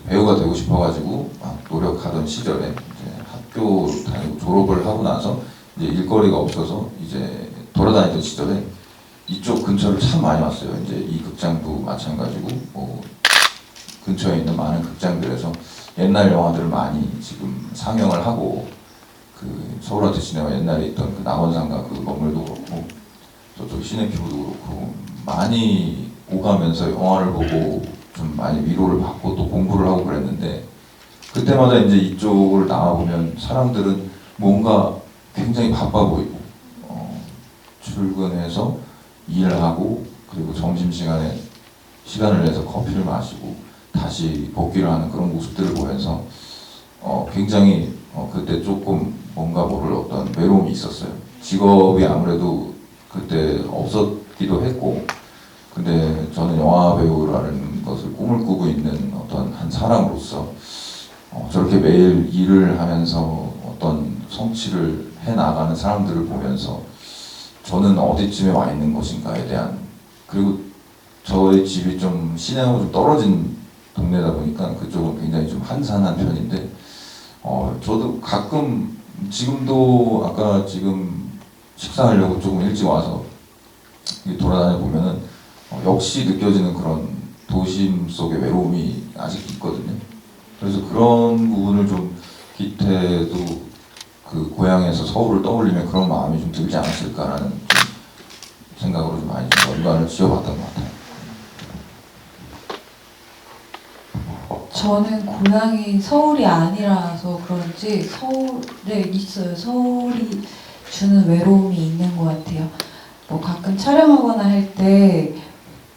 배우가 되고 싶어가지고 막 노력하던 시절에 이제 학교 다니고 졸업을 하고 나서 이제 일거리가 없어서 이제 돌아다니던 시절에 이쪽 근처를 참 많이 왔어요. 이제 이 극장도 마찬가지고 뭐 근처에 있는 많은 극장들에서 옛날 영화들을 많이 지금 상영을 하고 서울아트 시네마 옛날에 있던 낙원상가 건물도 그렇고 저쪽 시네피부도 그렇고 많이 오가면서 영화를 보고 좀 많이 위로를 받고 또 공부를 하고 그랬는데 그때마다 이제 이쪽을 나와보면 사람들은 뭔가 굉장히 바빠 보이고 출근해서 일을 하고 그리고 점심시간에 시간을 내서 커피를 마시고 다시 복귀를 하는 그런 모습들을 보면서 굉장히 그때 조금 뭔가 모를 어떤 외로움이 있었어요. 직업이 아무래도 그때 없었기도 했고 근데 저는 영화 배우라는 것을 꿈을 꾸고 있는 어떤 한 사람으로서 저렇게 매일 일을 하면서 어떤 성취를 해 나가는 사람들을 보면서 저는 어디쯤에 와 있는 것인가에 대한 그리고 저의 집이 좀 시내하고 좀 떨어진 동네다 보니까 그쪽은 굉장히 좀 한산한 편인데 저도 가끔 지금도 아까 지금 식사하려고 조금 일찍 와서 돌아다녀 보면은 역시 느껴지는 그런 도심 속의 외로움이 아직 있거든요. 그래서 그런 부분을 좀 기태도 고향에서 서울을 떠올리면 그런 마음이 좀 들지 않았을까라는 좀 생각으로 좀 많이 좀 연관을 지어봤던 것 같아요. 저는 고향이 서울이 아니라서 그런지 서울에 있어요. 서울이 주는 외로움이 있는 것 같아요. 뭐 가끔 촬영하거나 할 때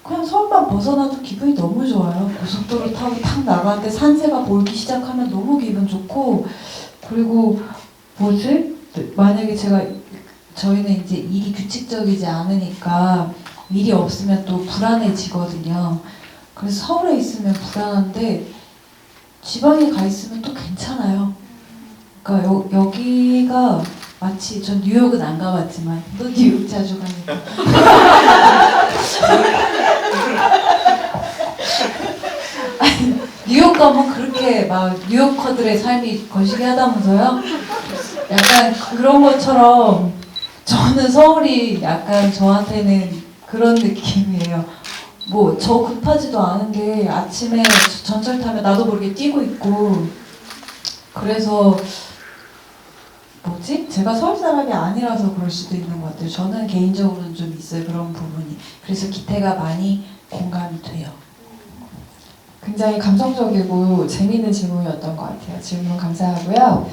그냥 서울만 벗어나도 기분이 너무 좋아요. 고속도로 타고 탁 나가는데 산세가 보이기 시작하면 너무 기분 좋고 그리고 만약에 저희는 이제 일이 규칙적이지 않으니까 일이 없으면 또 불안해지거든요. 그래서 서울에 있으면 불안한데 지방에 가 있으면 또 괜찮아요. 그러니까 여기가 마치 전 뉴욕은 안 가봤지만 또 뉴욕 자주 가니까 아니, 뉴욕 가면 그렇게 막 뉴요커들의 삶이 거시기 하다면서요? 약간 그런 것처럼 저는 서울이 약간 저한테는 그런 느낌이에요. 뭐 저 급하지도 않은데 아침에 전철 타면 나도 모르게 뛰고 있고 그래서 제가 서울 사람이 아니라서 그럴 수도 있는 것 같아요. 저는 개인적으로는 좀 있어요. 그런 부분이. 그래서 기태가 많이 공감이 돼요. 굉장히 감성적이고 재미있는 질문이었던 것 같아요. 질문 감사하고요.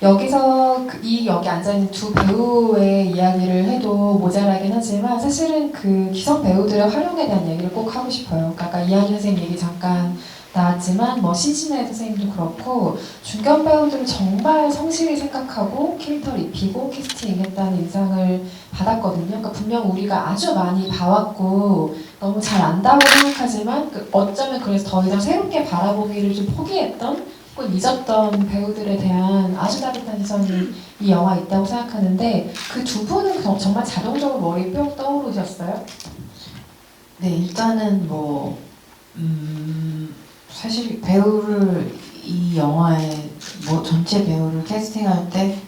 여기서 여기 앉아있는 두 배우의 이야기를 해도 모자라긴 하지만 사실은 기성 배우들의 활용에 대한 얘기를 꼭 하고 싶어요. 그러니까 아까 이한희 선생님 얘기 잠깐 나왔지만 뭐 신진애 선생님도 그렇고 중견 배우들은 정말 성실히 생각하고 캐릭터를 입히고 캐스팅했다는 인상을 받았거든요. 그러니까 분명 우리가 아주 많이 봐왔고 너무 잘 안다고 생각하지만 어쩌면 그래서 더 이상 새롭게 바라보기를 좀 포기했던 혹은 잊었던 배우들에 대한 아주 따뜻한 시선이 이 영화에 있다고 생각하는데 그 두 분은 정말 자동적으로 머리에 뿅 떠오르셨어요? 네, 일단은 사실 배우를 이 영화에 전체 배우를 캐스팅할 때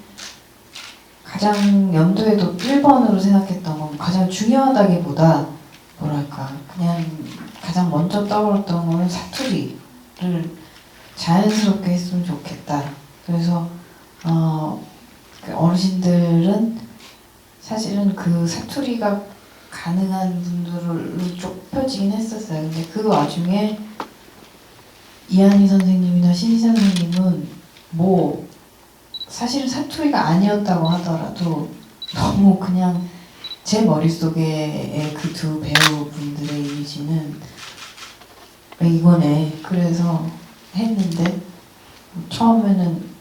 가장 염두에 뒀 1번으로 생각했던 건 가장 중요하다기보다 뭐랄까 그냥 가장 먼저 떠올랐던 거는 사투리를 자연스럽게 했으면 좋겠다. 그래서 어르신들은 사실은 그 사투리가 가능한 분들로 좁혀지긴 했었어요. 근데 그 와중에 이한희 선생님이나 신희 선생님은 뭐 사실은 사투리가 아니었다고 하더라도 너무 그냥 제 머릿속에 그 두 배우분들의 이미지는 이거네. 그래서 했는데 처음에는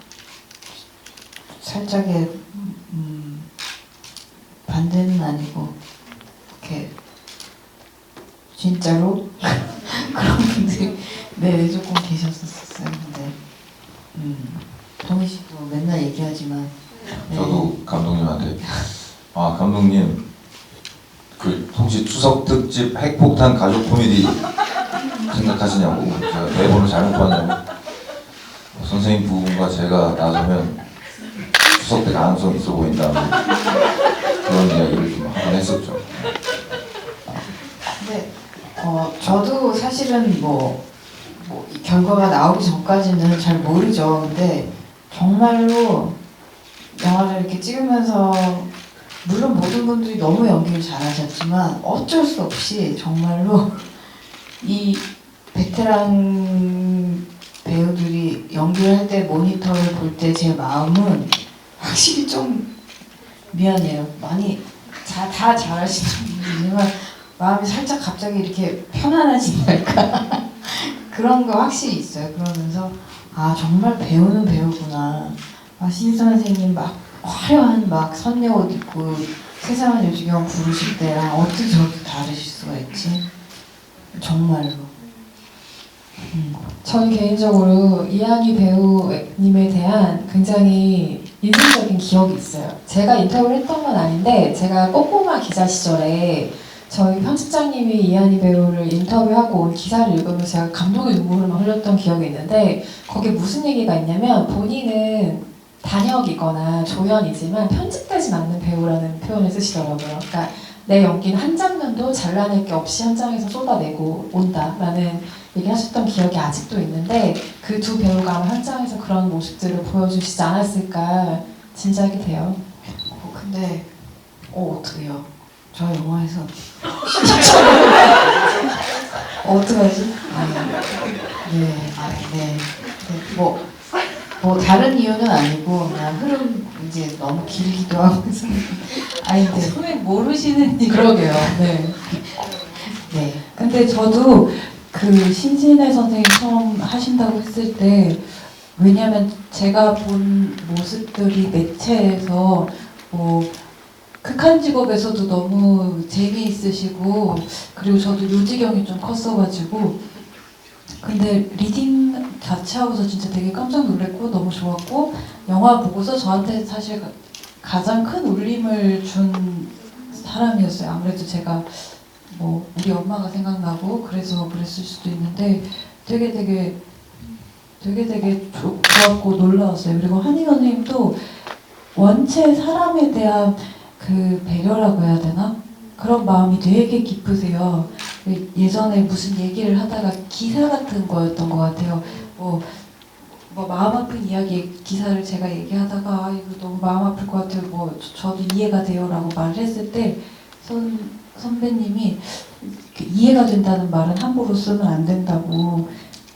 살짝의 반대는 아니고 이렇게 진짜로 그런 분들이 네 조금 계셨었어요. 근데 동희 씨도 맨날 얘기하지만 네. 저도 감독님한테 아 감독님 그 혹시 추석 특집 핵폭탄 가족 코미디 생각하시냐고 제가 대본을 잘못 봤냐고 선생님 부분과 제가 나서면 추석 때 가능성이 있어 보인다 그런 이야기를 좀 한번 했었죠. 근데 저도 사실은 이 결과가 나오기 전까지는 잘 모르죠. 근데 정말로 영화를 이렇게 찍으면서 물론 모든 분들이 너무 연기를 잘하셨지만 어쩔 수 없이 정말로 이 베테랑 배우들이 연기를 할 때 모니터를 볼 때 제 마음은 확실히 좀 미안해요. 많이 다 잘하시는 분들이지만 마음이 살짝 갑자기 이렇게 편안해진달까 그런 거 확실히 있어요. 그러면서 아 정말 배우는 배우구나. 신 선생님 막 화려한 막 선녀 옷 입고 세상은 요지경 부르실 때랑 어떻게 저렇게 다르실 수가 있지? 정말로. 전 개인적으로 이한희 배우님에 대한 굉장히 인상적인 기억이 있어요. 제가 인터뷰를 했던 건 아닌데 제가 꼬꼬마 기자 시절에 저희 편집장님이 이한희 배우를 인터뷰하고 온 기사를 읽으면서 제가 감동의 눈물을 막 흘렸던 기억이 있는데 거기에 무슨 얘기가 있냐면 본인은 단역이거나 조연이지만 편집되지 않는 배우라는 표현을 쓰시더라고요. 그러니까 내 연기는 한 장면도 잘라낼 게 없이 현장에서 쏟아내고 온다라는 얘기를 하셨던 기억이 아직도 있는데 그 두 배우가 아마 현장에서 그런 모습들을 보여주시지 않았을까 짐작이 돼요. 근데 어떡해요? 저 영화에서 어떡하지? 네. 뭐 다른 이유는 아니고 그냥 흐름 이제 너무 길기도 하고 아니 근데 처음에 모르시는 일. 그러게요. 네. 네. 근데 저도 그 신진애 선생님 처음 하신다고 했을 때 왜냐면 제가 본 모습들이 매체에서 뭐 극한 직업에서도 너무 재미있으시고 그리고 저도 요지경이 좀 컸어가지고 근데 리딩 자체 하고서 진짜 되게 깜짝 놀랐고 너무 좋았고 영화 보고서 저한테 사실 가장 큰 울림을 준 사람이었어요. 아무래도 제가 뭐 우리 엄마가 생각나고 그래서 그랬을 수도 있는데 되게 좋았고 놀라웠어요. 그리고 한희 선생님도 원체 사람에 대한 그 배려라고 해야 되나? 그런 마음이 되게 깊으세요. 예전에 무슨 얘기를 하다가 기사 같은 거였던 것 같아요. 뭐 마음 아픈 이야기 기사를 제가 얘기하다가 아, 이거 너무 마음 아플 것 같아요. 뭐 저도 이해가 돼요라고 말을 했을 때 선배님이 이해가 된다는 말은 함부로 쓰면 안 된다고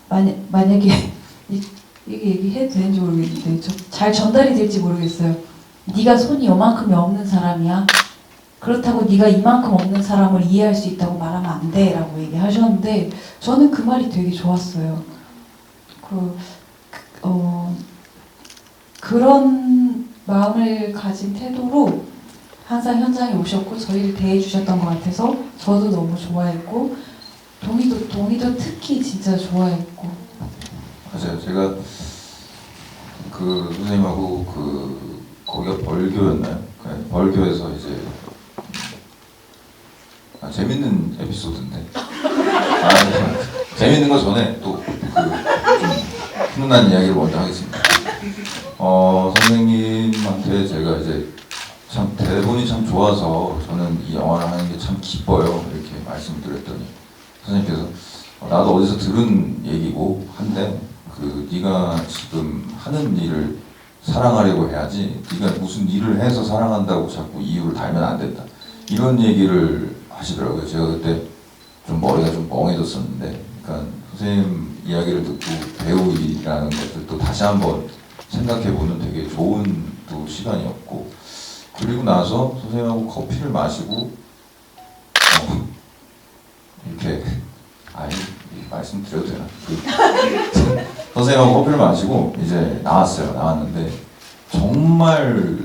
만약에 이게 얘기해도 되는지 모르겠는데 잘 전달이 될지 모르겠어요. 네가 손이 요만큼이 없는 사람이야. 그렇다고 네가 이만큼 없는 사람을 이해할 수 있다고 말하면 안 돼 라고 얘기하셨는데 저는 그 말이 되게 좋았어요. 그런 마음을 가진 태도로 항상 현장에 오셨고 저희를 대해주셨던 것 같아서 저도 너무 좋아했고 동희도 특히 진짜 좋아했고 맞아요. 제가 그 선생님하고 거기가 벌교였나요? 벌교에서 이제 재밌는 에피소드인데 재밌는 거 전에 또 좀 훈훈한 이야기를 먼저 하겠습니다. 선생님한테 제가 이제 참 대본이 참 좋아서 저는 이 영화를 하는 게 참 기뻐요. 이렇게 말씀을 드렸더니 선생님께서 나도 어디서 들은 얘기고 한데 네가 지금 하는 일을 사랑하려고 해야지 네가 무슨 일을 해서 사랑한다고 자꾸 이유를 달면 안 된다. 이런 얘기를 하시더라고요. 제가 그때 좀 머리가 좀 멍해졌었는데, 그러니까 선생님 이야기를 듣고 배우 일이라는 것을 또 다시 한번 생각해보는 되게 좋은 또 시간이었고, 그리고 나서 선생님하고 커피를 마시고 이렇게 말씀드려도 되나? 선생님하고 커피를 마시고 이제 나왔어요. 나왔는데 정말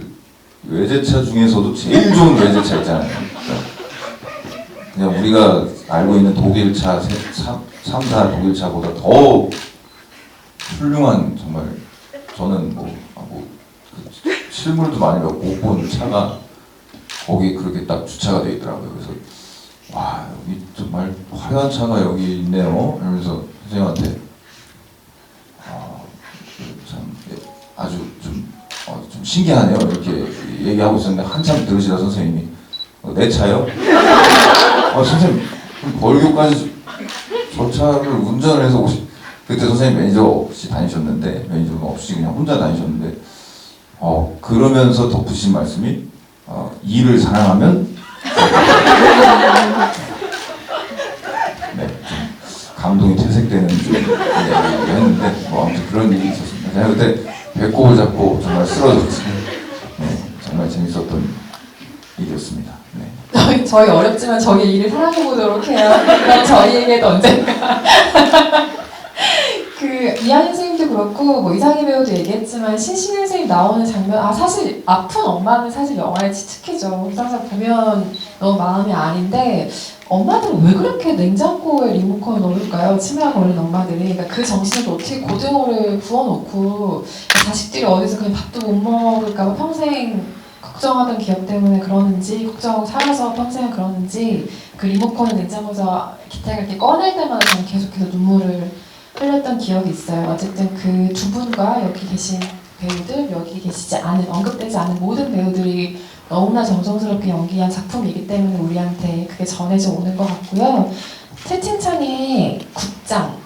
외제차 중에서도 제일 좋은 외제차 있잖아요. 그냥 우리가 알고 있는 독일차, 3사 독일차보다 더 훌륭한, 정말 저는 실물도 많이 못 본 차가 거기 그렇게 딱 주차가 돼 있더라고요. 그래서 와, 여기 정말 화려한 차가 여기 있네요. 이러면서 선생님한테 참 아주 좀 신기하네요. 이렇게 얘기하고 있었는데 한참 들으시다 선생님이 내 차요? 선생님 벌교까지 저 차를 운전을 해서 그때 선생님 매니저 없이 다니셨는데, 매니저가 없이 그냥 혼자 다니셨는데, 그러면서 덧붙인 말씀이 일을 사랑하면 네, 좀 감동이 퇴색되는 좀 얘기를 했는데 아무튼 그런 일이 있었습니다. 제가 그때 배꼽을 잡고 정말 쓰러졌어요. 네, 정말 재밌었던 일이었습니다. 네. 저희 어렵지만 저희 일을 사랑해보도록 해요. 그럼 저희에게도 언젠가. 이한희 선생님도 그렇고 뭐 이상희 배우도 얘기했지만 신신혜 선생님 나오는 장면, 사실 아픈 엄마는 사실 영화에 치특해져. 항상 보면 너무 마음이 아닌데 엄마들은 왜 그렇게 냉장고에 리모컨을 넣을까요? 치매가 걸린 엄마들이. 그러니까 그 정신을 어떻게 고등어를 부어놓고 자식들이 어디서 그냥 밥도 못 먹을까봐 평생 걱정하던 기억 때문에 그러는지, 걱정 살아서 평생 그러는지, 그 리모컨을 냉장고에서 기타가 이렇게 꺼낼 때마다 저는 계속해서 눈물을 흘렸던 기억이 있어요. 어쨌든 그 두 분과 여기 계신 배우들, 여기 계시지 않은, 언급되지 않은 모든 배우들이 너무나 정성스럽게 연기한 작품이기 때문에 우리한테 그게 전해져 오는 것 같고요. 채팅창에 극장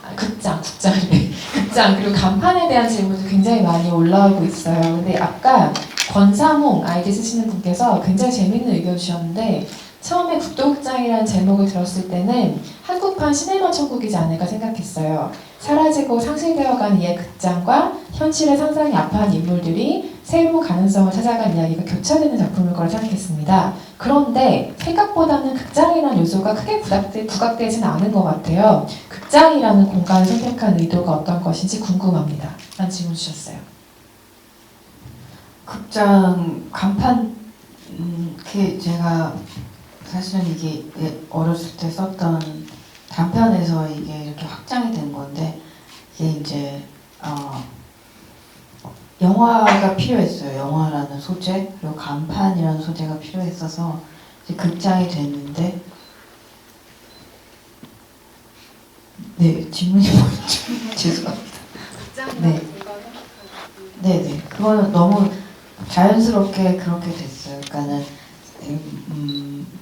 그리고 간판에 대한 질문도 굉장히 많이 올라오고 있어요. 근데 아까 권사몽 아이디 쓰시는 분께서 굉장히 재밌는 의견 주셨는데, 처음에 국도극장이라는 제목을 들었을 때는 한국판 시네마 천국이지 않을까 생각했어요. 사라지고 상실되어간 이의 극장과 현실의 상상이 아파한 인물들이 새로운 가능성을 찾아간 이야기가 교차되는 작품일 거라 생각했습니다. 그런데 생각보다는 극장이라는 요소가 크게 부각되진 않은 것 같아요. 극장이라는 공간을 선택한 의도가 어떤 것인지 궁금합니다. 라는 질문 주셨어요. 극장 간판, 그게 제가 사실은 이게 어렸을 때 썼던 단편에서 이게 이렇게 확장이 된 건데, 이게 이제 영화가 필요했어요. 영화라는 소재, 그리고 간판이라는 소재가 필요했어서 이제 극장이 됐는데, 네, 질문이 뭐였죠? 죄송합니다. 네. 네네. 그거는 너무 자연스럽게 그렇게 됐어요. 그러니까는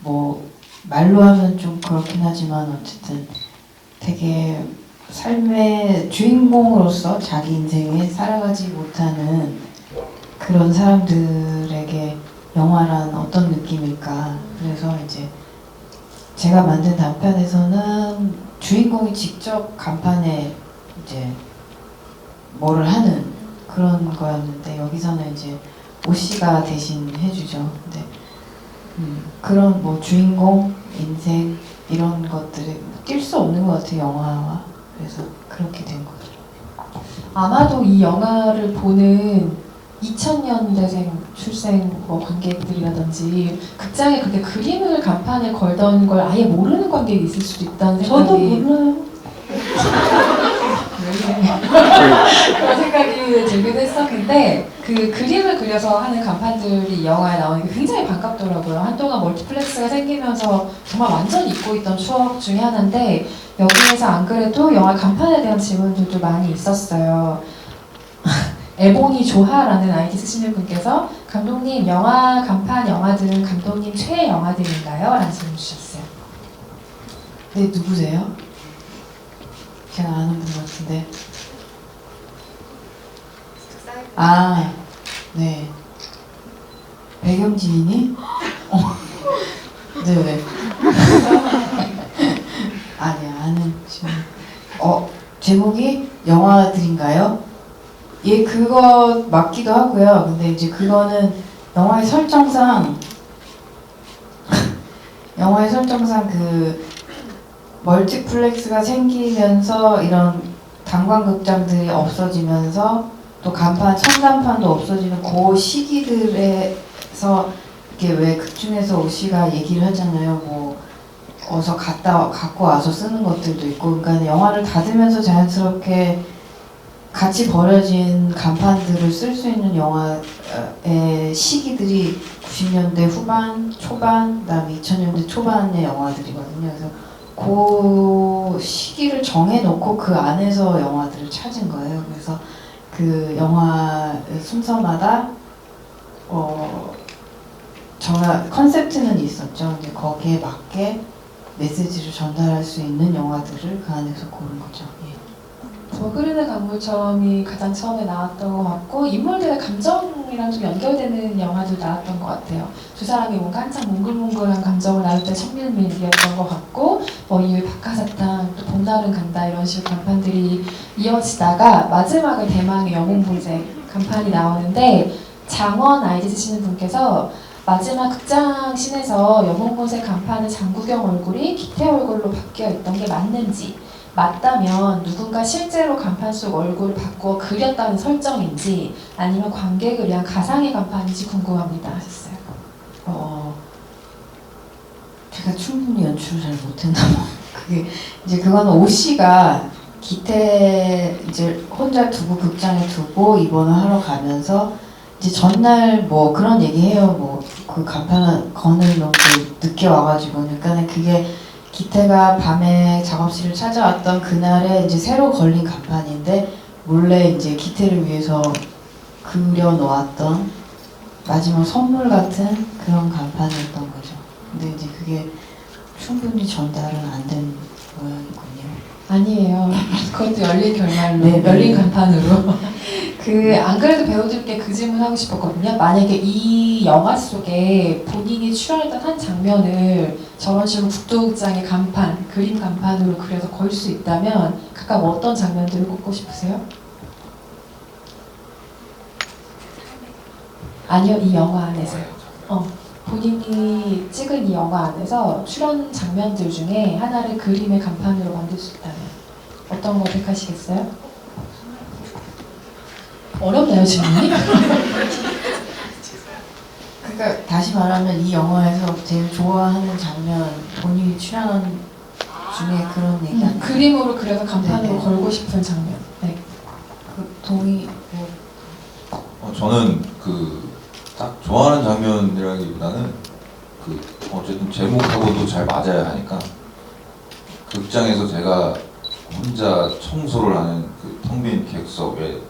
뭐 말로 하면 좀 그렇긴 하지만 어쨌든 되게 삶의 주인공으로서 자기 인생에 살아가지 못하는 그런 사람들에게 영화란 어떤 느낌일까. 그래서 이제 제가 만든 단편에서는 주인공이 직접 간판에 이제 뭐를 하는 그런 거였는데, 여기서는 이제 오씨가 대신 해주죠. 근데 그런 뭐 주인공, 인생 이런 것들이 뛸 수 없는 것 같아요, 영화와. 그래서 그렇게 된 거죠. 아마도 이 영화를 보는 2000년대생 출생 뭐 관객들이라든지 극장에 그렇게 그림을 간판에 걸던 걸 아예 모르는 관객이 있을 수도 있다는 생각이. 저도 몰라요. 그런 생각이 들기도 했었는데, 그 그림을 그려서 하는 간판들이 이 영화에 나오니까 굉장히 반갑더라고요. 한동안 멀티플렉스가 생기면서 정말 완전히 잊고 있던 추억 중에 하나인데, 여기에서 안 그래도 영화 간판에 대한 질문들도 많이 있었어요. 에보니 조하라는 아이디 쓰시는 분께서 감독님, 영화 간판 영화들은 감독님 최애 영화들인가요? 라는 질문 주셨어요. 네, 누구세요? 제가 아는 분 같은데. 네. 배경 지인이? 네. 아니야, 아는 지금. 제목이 영화들인가요? 예, 그거 맞기도 하고요. 근데 이제 그거는 영화의 설정상 그 멀티플렉스가 생기면서 이런 단관극장들이 없어지면서 또 간판, 천간판도 없어지는 그 시기들에서 이게 왜 극중에서 오씨가 얘기를 하잖아요. 뭐 어서 갖고 와서 쓰는 것들도 있고, 그러니까 영화를 닫으면서 자연스럽게 같이 버려진 간판들을 쓸 수 있는 영화의 시기들이 90년대 후반, 초반, 그다음에 2000년대 초반의 영화들이거든요. 그래서 그 시기를 정해놓고 그 안에서 영화들을 찾은 거예요. 그래서 그 영화 순서마다 컨셉트는 있었죠. 근데 거기에 맞게 메시지를 전달할 수 있는 영화들을 그 안에서 고른 거죠. 예. 저 흐르는 강물처럼이 가장 처음에 나왔던 것 같고, 인물들의 감정이랑 좀 연결되는 영화도 나왔던 것 같아요. 두 사람이 뭔가 한창 몽글몽글한 감정을 나눌 때 천밀밀이었던 것 같고, 뭐 이외 박하사탕, 또 봄날은 간다 이런 식으로 간판들이 이어지다가 마지막에 대망의 영웅보제 간판이 나오는데, 장원 아이디 쓰시는 분께서 마지막 극장 씬에서 영웅보제 간판의 장구경 얼굴이 기태 얼굴로 바뀌어 있던 게 맞는지, 맞다면 누군가 실제로 간판 속 얼굴을 바꾸어 그렸다는 설정인지 아니면 관객을 위한 가상의 간판인지 궁금합니다 하셨어요. 제가 충분히 연출을 잘 못했나 봐요. 그거는 오씨가 기태 이제 혼자 두고 극장에 두고 입원을 하러 가면서 이제 전날 뭐 그런 얘기해요. 뭐 그 간판을 거느리면 늦게 와가지고, 그러니까 그게 기태가 밤에 작업실을 찾아왔던 그날에 이제 새로 걸린 간판인데, 몰래 이제 기태를 위해서 그려 놓았던 마지막 선물 같은 그런 간판이었던 거죠. 근데 이제 그게 충분히 전달은 안 된 모양이군요. 아니에요. 그것도 열린 결말로, 네, 열린 네. 간판으로. 안 그래도 배우들께 그 질문 하고 싶었거든요. 만약에 이 영화 속에 본인이 출연했던 한 장면을 저런 식으로 국도극장의 간판, 그림 간판으로 그려서 걸 수 있다면 각각 어떤 장면들을 꼽고 싶으세요? 아니요, 이 영화 안에서요. 본인이 찍은 이 영화 안에서 출연 장면들 중에 하나를 그림의 간판으로 만들 수 있다면 어떤 거 택하시겠어요? 어렵네요, 질문이. 그러니까 다시 말하면 이 영화에서 제일 좋아하는 장면, 본인이 출연한 중에 그런 얘기 아니에요? 그림으로 그려서 간판으로 네. 걸고 싶은 장면. 네. 동의. 저는 딱 좋아하는 장면이라기보다는 어쨌든 제목하고도 잘 맞아야 하니까, 극장에서 제가 혼자 청소를 하는 그 텅 빈 객석에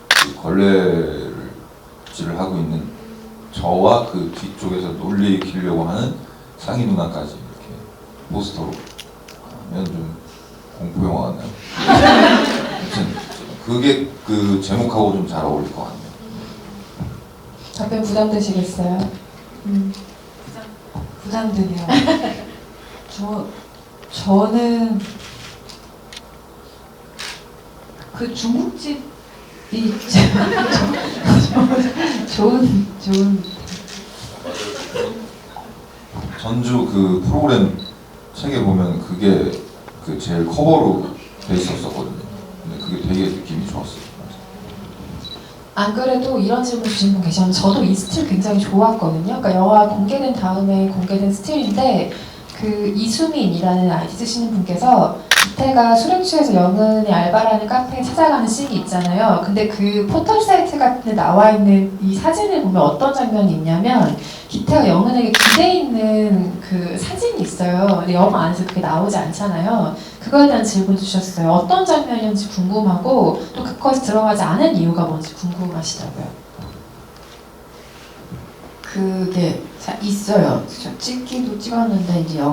그 걸레질을 하고 있는 저와 그 뒤쪽에서 놀리키려고 하는 상희 누나까지 이렇게 포스터로 하면 좀 공포 영화 같나요? 아무튼 그게 그 제목하고 좀 잘 어울릴 것 같네요. 답변 부담되시겠어요? 부담되네요. 저는 그 중국집이 좋은 전주 그 프로그램 책에 보면 그게 그 제일 커버로 돼 있었거든요. 근데 그게 되게 느낌이 좋았어요. 안 그래도 이런 질문 주신 분 계셨는데 저도 이 스틸 굉장히 좋았거든요. 그러니까 영화 공개된 다음에 공개된 스틸인데, 그 이수민이라는 아이디 쓰시는 분께서 기태가 술에 취해서 영은의 알바라는 카페에 찾아가는 씬이 있잖아요. 근데 그 포털 사이트 같은 데 나와 있는 이 사진을 보면 어떤 장면이 있냐면, 기태가 영은에게 기대 있는 그 사진이 있어요. 근데 영화 안에서 그게 나오지 않잖아요. 그거에 대한 질문 주셨어요. 어떤 장면이었는지 궁금하고, 또 그것이 들어가지 않은 이유가 뭔지 궁금하시다고요. 그게 있어요. 찍기도 찍었는데 이제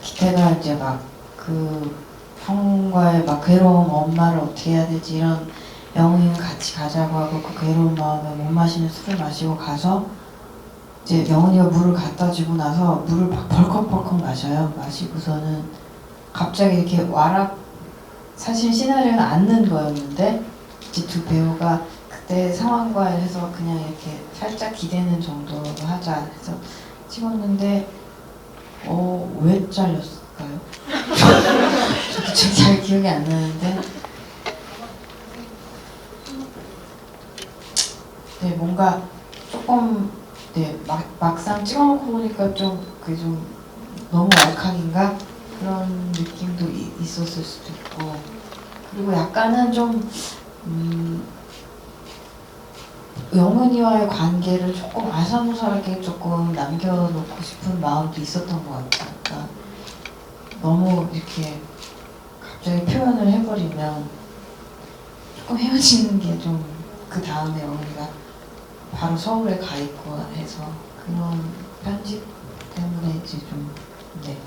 기태가 이제 막 그 형과의 막 괴로움, 엄마를 어떻게 해야 되지 이런 영훈이는 같이 가자고 하고 그 괴로운 마음에 못 마시는 술을 마시고 가서 이제 영훈이가 물을 갖다 주고 나서 물을 막 벌컥벌컥 마셔요. 마시고서는 갑자기 이렇게 와락, 사실 시나리오는 앉는 거였는데 이제 두 배우가 그때 상황과 해서 그냥 이렇게 살짝 기대는 정도로 하자 해서 찍었는데 왜 잘렸을까요? 저도 잘 기억이 안 나는데 네, 뭔가 조금 네, 막상 찍어놓고 보니까 좀 너무 왈칵인가 그런 느낌도 있었을 수도 있고, 그리고 약간은 좀 영은이와의 관계를 조금 아사무사하게 조금 남겨놓고 싶은 마음도 있었던 것 같아요. 그러니까 너무 이렇게 갑자기 표현을 해버리면 조금 헤어지는 게 좀, 그 다음에 영은이가 바로 서울에 가 있고 해서 그런 편집 때문에 이제 좀 네.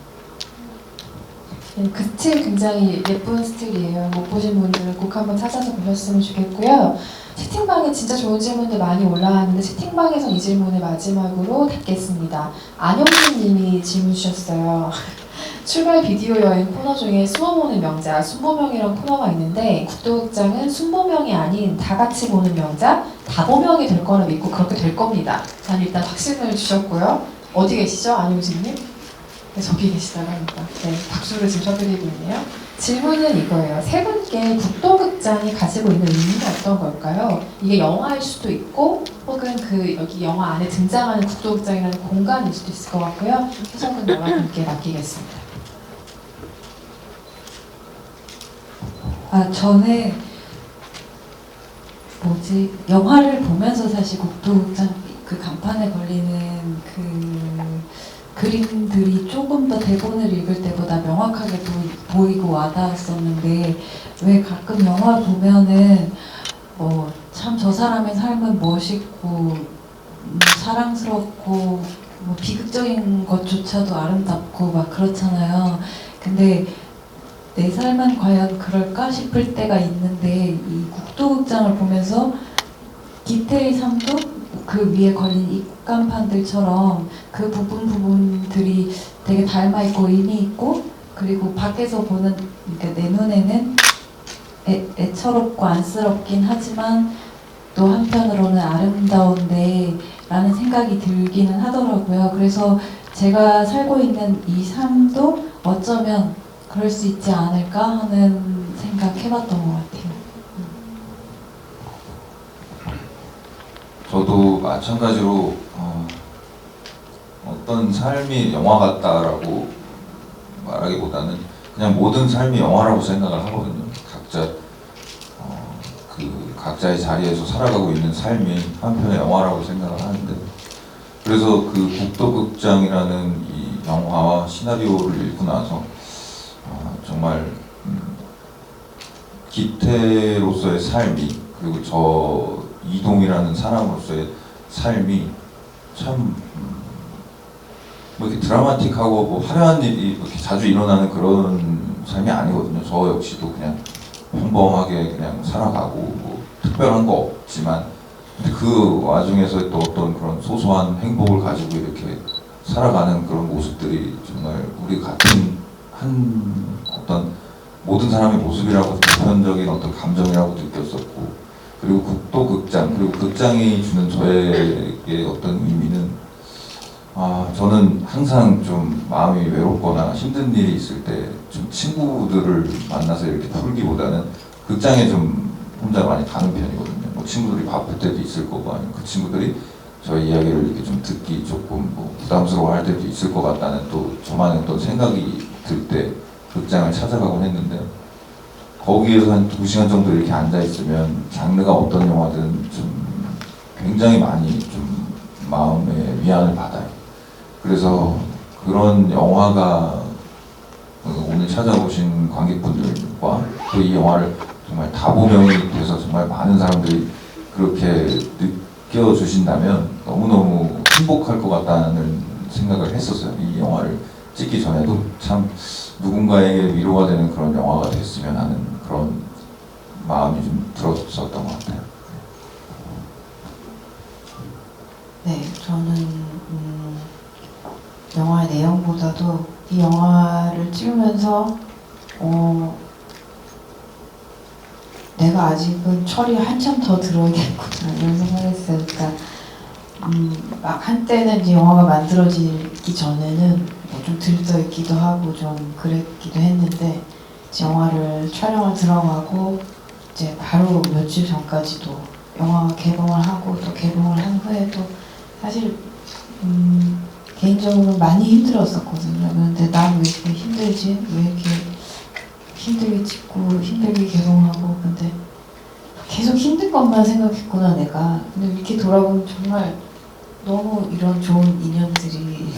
네, 그 스틸 굉장히 예쁜 스틸이에요. 못 보신 분들은 꼭 한번 찾아서 보셨으면 좋겠고요. 채팅방에 진짜 좋은 질문들 많이 올라왔는데 채팅방에서 이 질문을 마지막으로 답겠습니다. 안영민 님이 질문 주셨어요. 출발 비디오 여행 코너 중에 숨어보는 명작, 순보명이라는 코너가 있는데 국도극장은 순보명이 아닌 다 같이 보는 명작, 다보명이 될 거라 믿고 그렇게 될 겁니다. 난 일단 확신을 주셨고요. 어디 계시죠? 안용진님? 네, 저기 계시다가 합니다. 네, 박수를 지금 쳐드리고 있네요. 질문은 이거예요. 세 분께 국도극장이 가지고 있는 의미는 어떤 걸까요? 이게 영화일 수도 있고 혹은 그 여기 영화 안에 등장하는 국도극장이라는 공간일 수도 있을 것 같고요. 해석은 여러분께 맡기겠습니다. 저는 영화를 보면서 사실 국도극장 그 간판에 걸리는 그 그림들이 조금 더 대본을 읽을 때보다 명확하게 보이고 와닿았었는데, 왜 가끔 영화 보면은 참 저 사람의 삶은 멋있고 사랑스럽고 비극적인 것조차도 아름답고 막 그렇잖아요. 근데 내 삶은 과연 그럴까 싶을 때가 있는데, 이 국도극장을 보면서 기태의 삶도 그 위에 걸린 입간판들처럼 그 부분들이 되게 닮아있고 의미있고, 그리고 밖에서 보는, 그러니까 내 눈에는 애처롭고 안쓰럽긴 하지만 또 한편으로는 아름다운데 라는 생각이 들기는 하더라고요. 그래서 제가 살고 있는 이 삶도 어쩌면 그럴 수 있지 않을까 하는 생각 해봤던 것 같아요. 저도 마찬가지로 어떤 삶이 영화 같다라고 말하기보다는 그냥 모든 삶이 영화라고 생각을 하거든요. 각자의 자리에서 살아가고 있는 삶이 한편의 영화라고 생각을 하는데, 그래서 그 국도극장이라는 이 영화와 시나리오를 읽고 나서 정말 기태로서의 삶이, 그리고 저 이동이라는 사람으로서의 삶이 참 이렇게 드라마틱하고 화려한 일이 이렇게 자주 일어나는 그런 삶이 아니거든요. 저 역시도 그냥 평범하게 그냥 살아가고 특별한 거 없지만, 근데 그 와중에서 또 어떤 그런 소소한 행복을 가지고 이렇게 살아가는 그런 모습들이 정말 우리 같은 어떤 모든 사람의 모습이라고, 보편적인 어떤 감정이라고 느꼈었고, 그리고 국도극장, 그리고 극장이 주는 저에게 어떤 의미는, 저는 항상 좀 마음이 외롭거나 힘든 일이 있을 때 좀 친구들을 만나서 이렇게 풀기보다는 극장에 좀 혼자 많이 가는 편이거든요. 친구들이 바쁠 때도 있을 거고, 아니면 그 친구들이 저희 이야기를 이렇게 좀 듣기 조금 부담스러워 할 때도 있을 것 같다는 또 저만의 어떤 생각이 들 때 극장을 찾아가곤 했는데, 거기에서 한 2시간 정도 이렇게 앉아있으면 장르가 어떤 영화든 좀 굉장히 많이 좀 마음의 위안을 받아요. 그래서 그런 영화가 오늘 찾아오신 관객분들과 또 이 영화를 정말 다보명이 돼서 정말 많은 사람들이 그렇게 느껴주신다면 너무너무 행복할 것 같다는 생각을 했었어요. 이 영화를 찍기 전에도 참 누군가에게 위로가 되는 그런 영화가 됐으면 하는 그런 마음이 좀 들었었던 것 같아요. 네, 저는 영화의 내용보다도 이 영화를 찍으면서 내가 아직은 철이 한참 더 들어야겠구나 이런 생각을 했어요. 그러니까 막 한때는 이제 영화가 만들어지기 전에는 뭐좀 들떠있기도 하고 좀 그랬기도 했는데 이제 영화를 촬영을 들어가고 이제 바로 며칠 전까지도 영화 개봉을 하고 또 개봉을 한 후에도 사실 개인적으로 많이 힘들었었거든요. 그런데 난 왜 이렇게 힘들지? 왜 이렇게 힘들게 찍고 힘들게 개봉하고 근데 계속 힘든 것만 생각했구나 내가. 근데 이렇게 돌아보면 정말 너무 이런 좋은 인연들이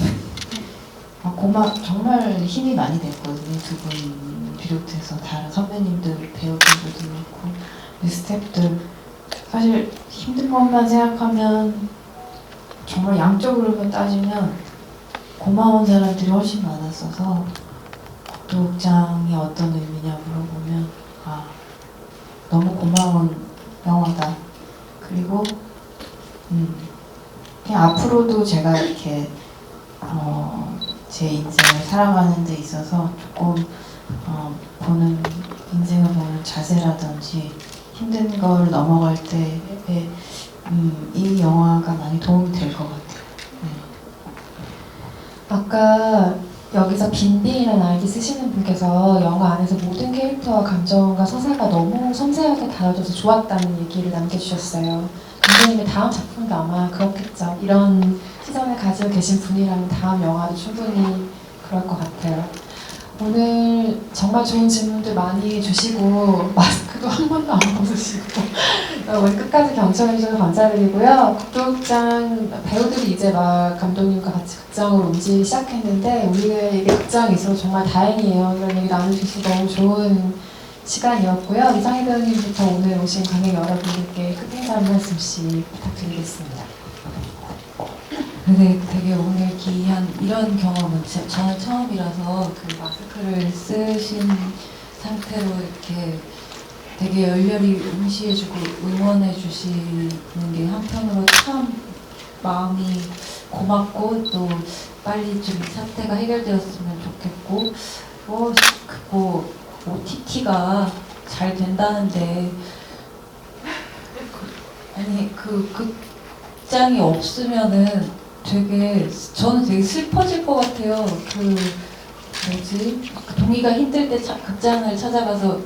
정말 힘이 많이 됐거든요. 두 분 비롯해서 다른 선배님들, 배우들도 그렇고 스태프들 사실 힘든 것만 생각하면 정말 양적으로만 따지면 고마운 사람들이 훨씬 많았어서 국도극장이 어떤 의미냐 물어보면 너무 고마운 영화다. 그리고 그냥 앞으로도 제가 이렇게 제 인생을 살아가는 데 있어서 조금 인생을 보는 자세라든지 힘든 걸 넘어갈 때에 이 영화가 많이 도움이 될 것 같아요. 아까 여기서 빈빈이라는 아이디 쓰시는 분께서 영화 안에서 모든 캐릭터와 감정과 서사가 너무 섬세하게 다뤄져서 좋았다는 얘기를 남겨주셨어요. 감독님의 다음 작품도 아마 그렇겠죠. 이런 시선을 가지고 계신 분이라면 다음 영화도 충분히 그럴 것 같아요. 오늘 정말 좋은 질문들 많이 주시고 마스크도 한 번도 안 벗으시고 오늘 끝까지 경청해 주셔서 감사드리고요. 국도극장 배우들이 이제 막 감독님과 같이 극장으로 움직이기 시작했는데 우리에게 극장이 있어서 정말 다행이에요. 이런 얘기 나누셔서 너무 좋은 시간이었고요. 이상희 배우님부터 오늘 오신 관객 여러분들께 끝인사 한 말씀씩 부탁드리겠습니다. 근데 되게 오늘 귀한 이런 경험은 저는 처음이라서 그 마스크를 쓰신 상태로 이렇게 되게 열렬히 응시해주고 응원해주시는 게 한편으로 참 마음이 고맙고 또 빨리 좀 이 사태가 해결되었으면 좋겠고 OTT가 잘 된다는데 아니 그 극장이 없으면은 저는 되게 슬퍼질 것 같아요. 동희가 힘들 때 극장을 찾아가서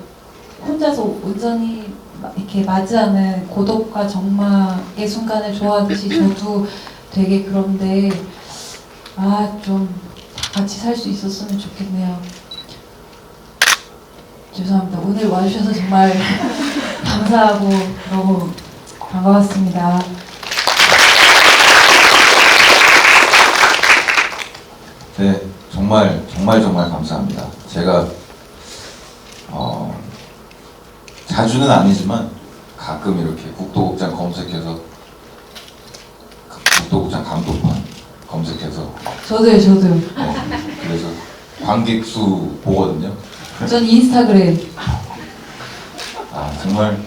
혼자서 온전히 이렇게 맞이하는 고독과 적막의 순간을 좋아하듯이 저도 되게 그런데 좀 같이 살 수 있었으면 좋겠네요. 죄송합니다. 오늘 와주셔서 정말 감사하고 너무 반가웠습니다. 네, 정말 감사합니다. 제가 자주는 아니지만 가끔 이렇게 국도극장 검색해서 국도극장 감독관 검색해서 저도요. 그래서 관객 수 보거든요. 전 인스타그램. 정말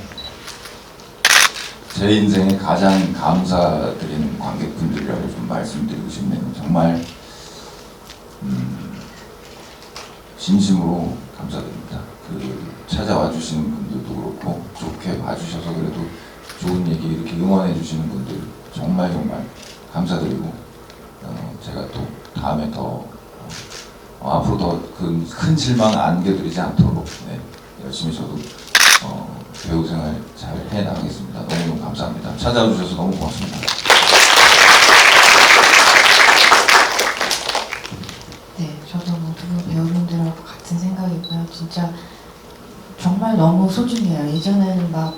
제 인생에 가장 감사드리는 관객분들이라고 좀 말씀드리고 싶네요. 정말 진심으로 감사드립니다. 찾아와 주시는 분들도 그렇고 좋게 봐주셔서 그래도 좋은 얘기 이렇게 응원해 주시는 분들 정말 감사드리고 제가 또 다음에 더 앞으로 더 큰 실망 안겨드리지 않도록 열심히 저도 배우 생활 잘 해나가겠습니다. 너무너무 감사합니다. 찾아와 주셔서 너무 고맙습니다. 네, 저도 모두 배우분들하고 같은 생각이고요. 진짜 정말 너무 소중해요. 예전에는 막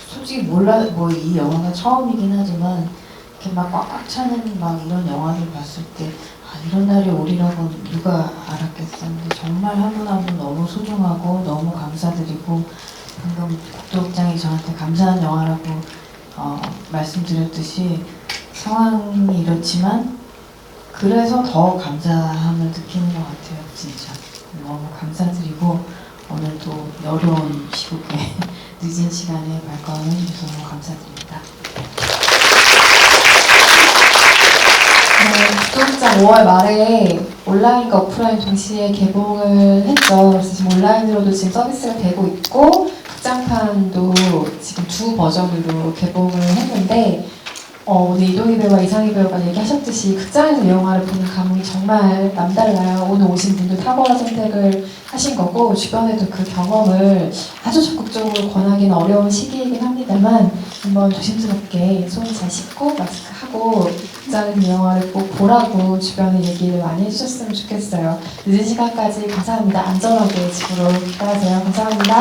솔직히 이 영화가 처음이긴 하지만 이렇게 막 꽉꽉 차는 막 이런 영화들 봤을 때 이런 날이 오리라고 누가 알았겠어. 근데 정말 한 분 한 분 너무 소중하고 너무 감사드리고 방금 국도극장이 저한테 감사한 영화라고 말씀드렸듯이 상황이 이렇지만 그래서 더 감사함을 느끼는 것 같아요. 진짜 너무 감사드리고 오늘도 어려운 시국에 늦은 시간에 발걸음해 주셔서 너무 감사드립니다. 네, 극동극장 5월 말에 온라인과 오프라인 동시에 개봉을 했죠. 그래서 지금 온라인으로도 지금 서비스가 되고 있고 극장판도 지금 두 버전으로 개봉을 했는데 오늘 이동희 배우와 이상희 배우가 얘기하셨듯이 극장에서 이 영화를 보는 감흥이 정말 남달라요. 오늘 오신 분들 탁월한 선택을 하신 거고 주변에도 그 경험을 아주 적극적으로 권하기는 어려운 시기이긴 합니다만 한번 조심스럽게 손 잘 씻고 마스크하고 극장에서 이 영화를 꼭 보라고 주변에 얘기를 많이 해주셨으면 좋겠어요. 늦은 시간까지 감사합니다. 안전하게 집으로 가세요. 감사합니다.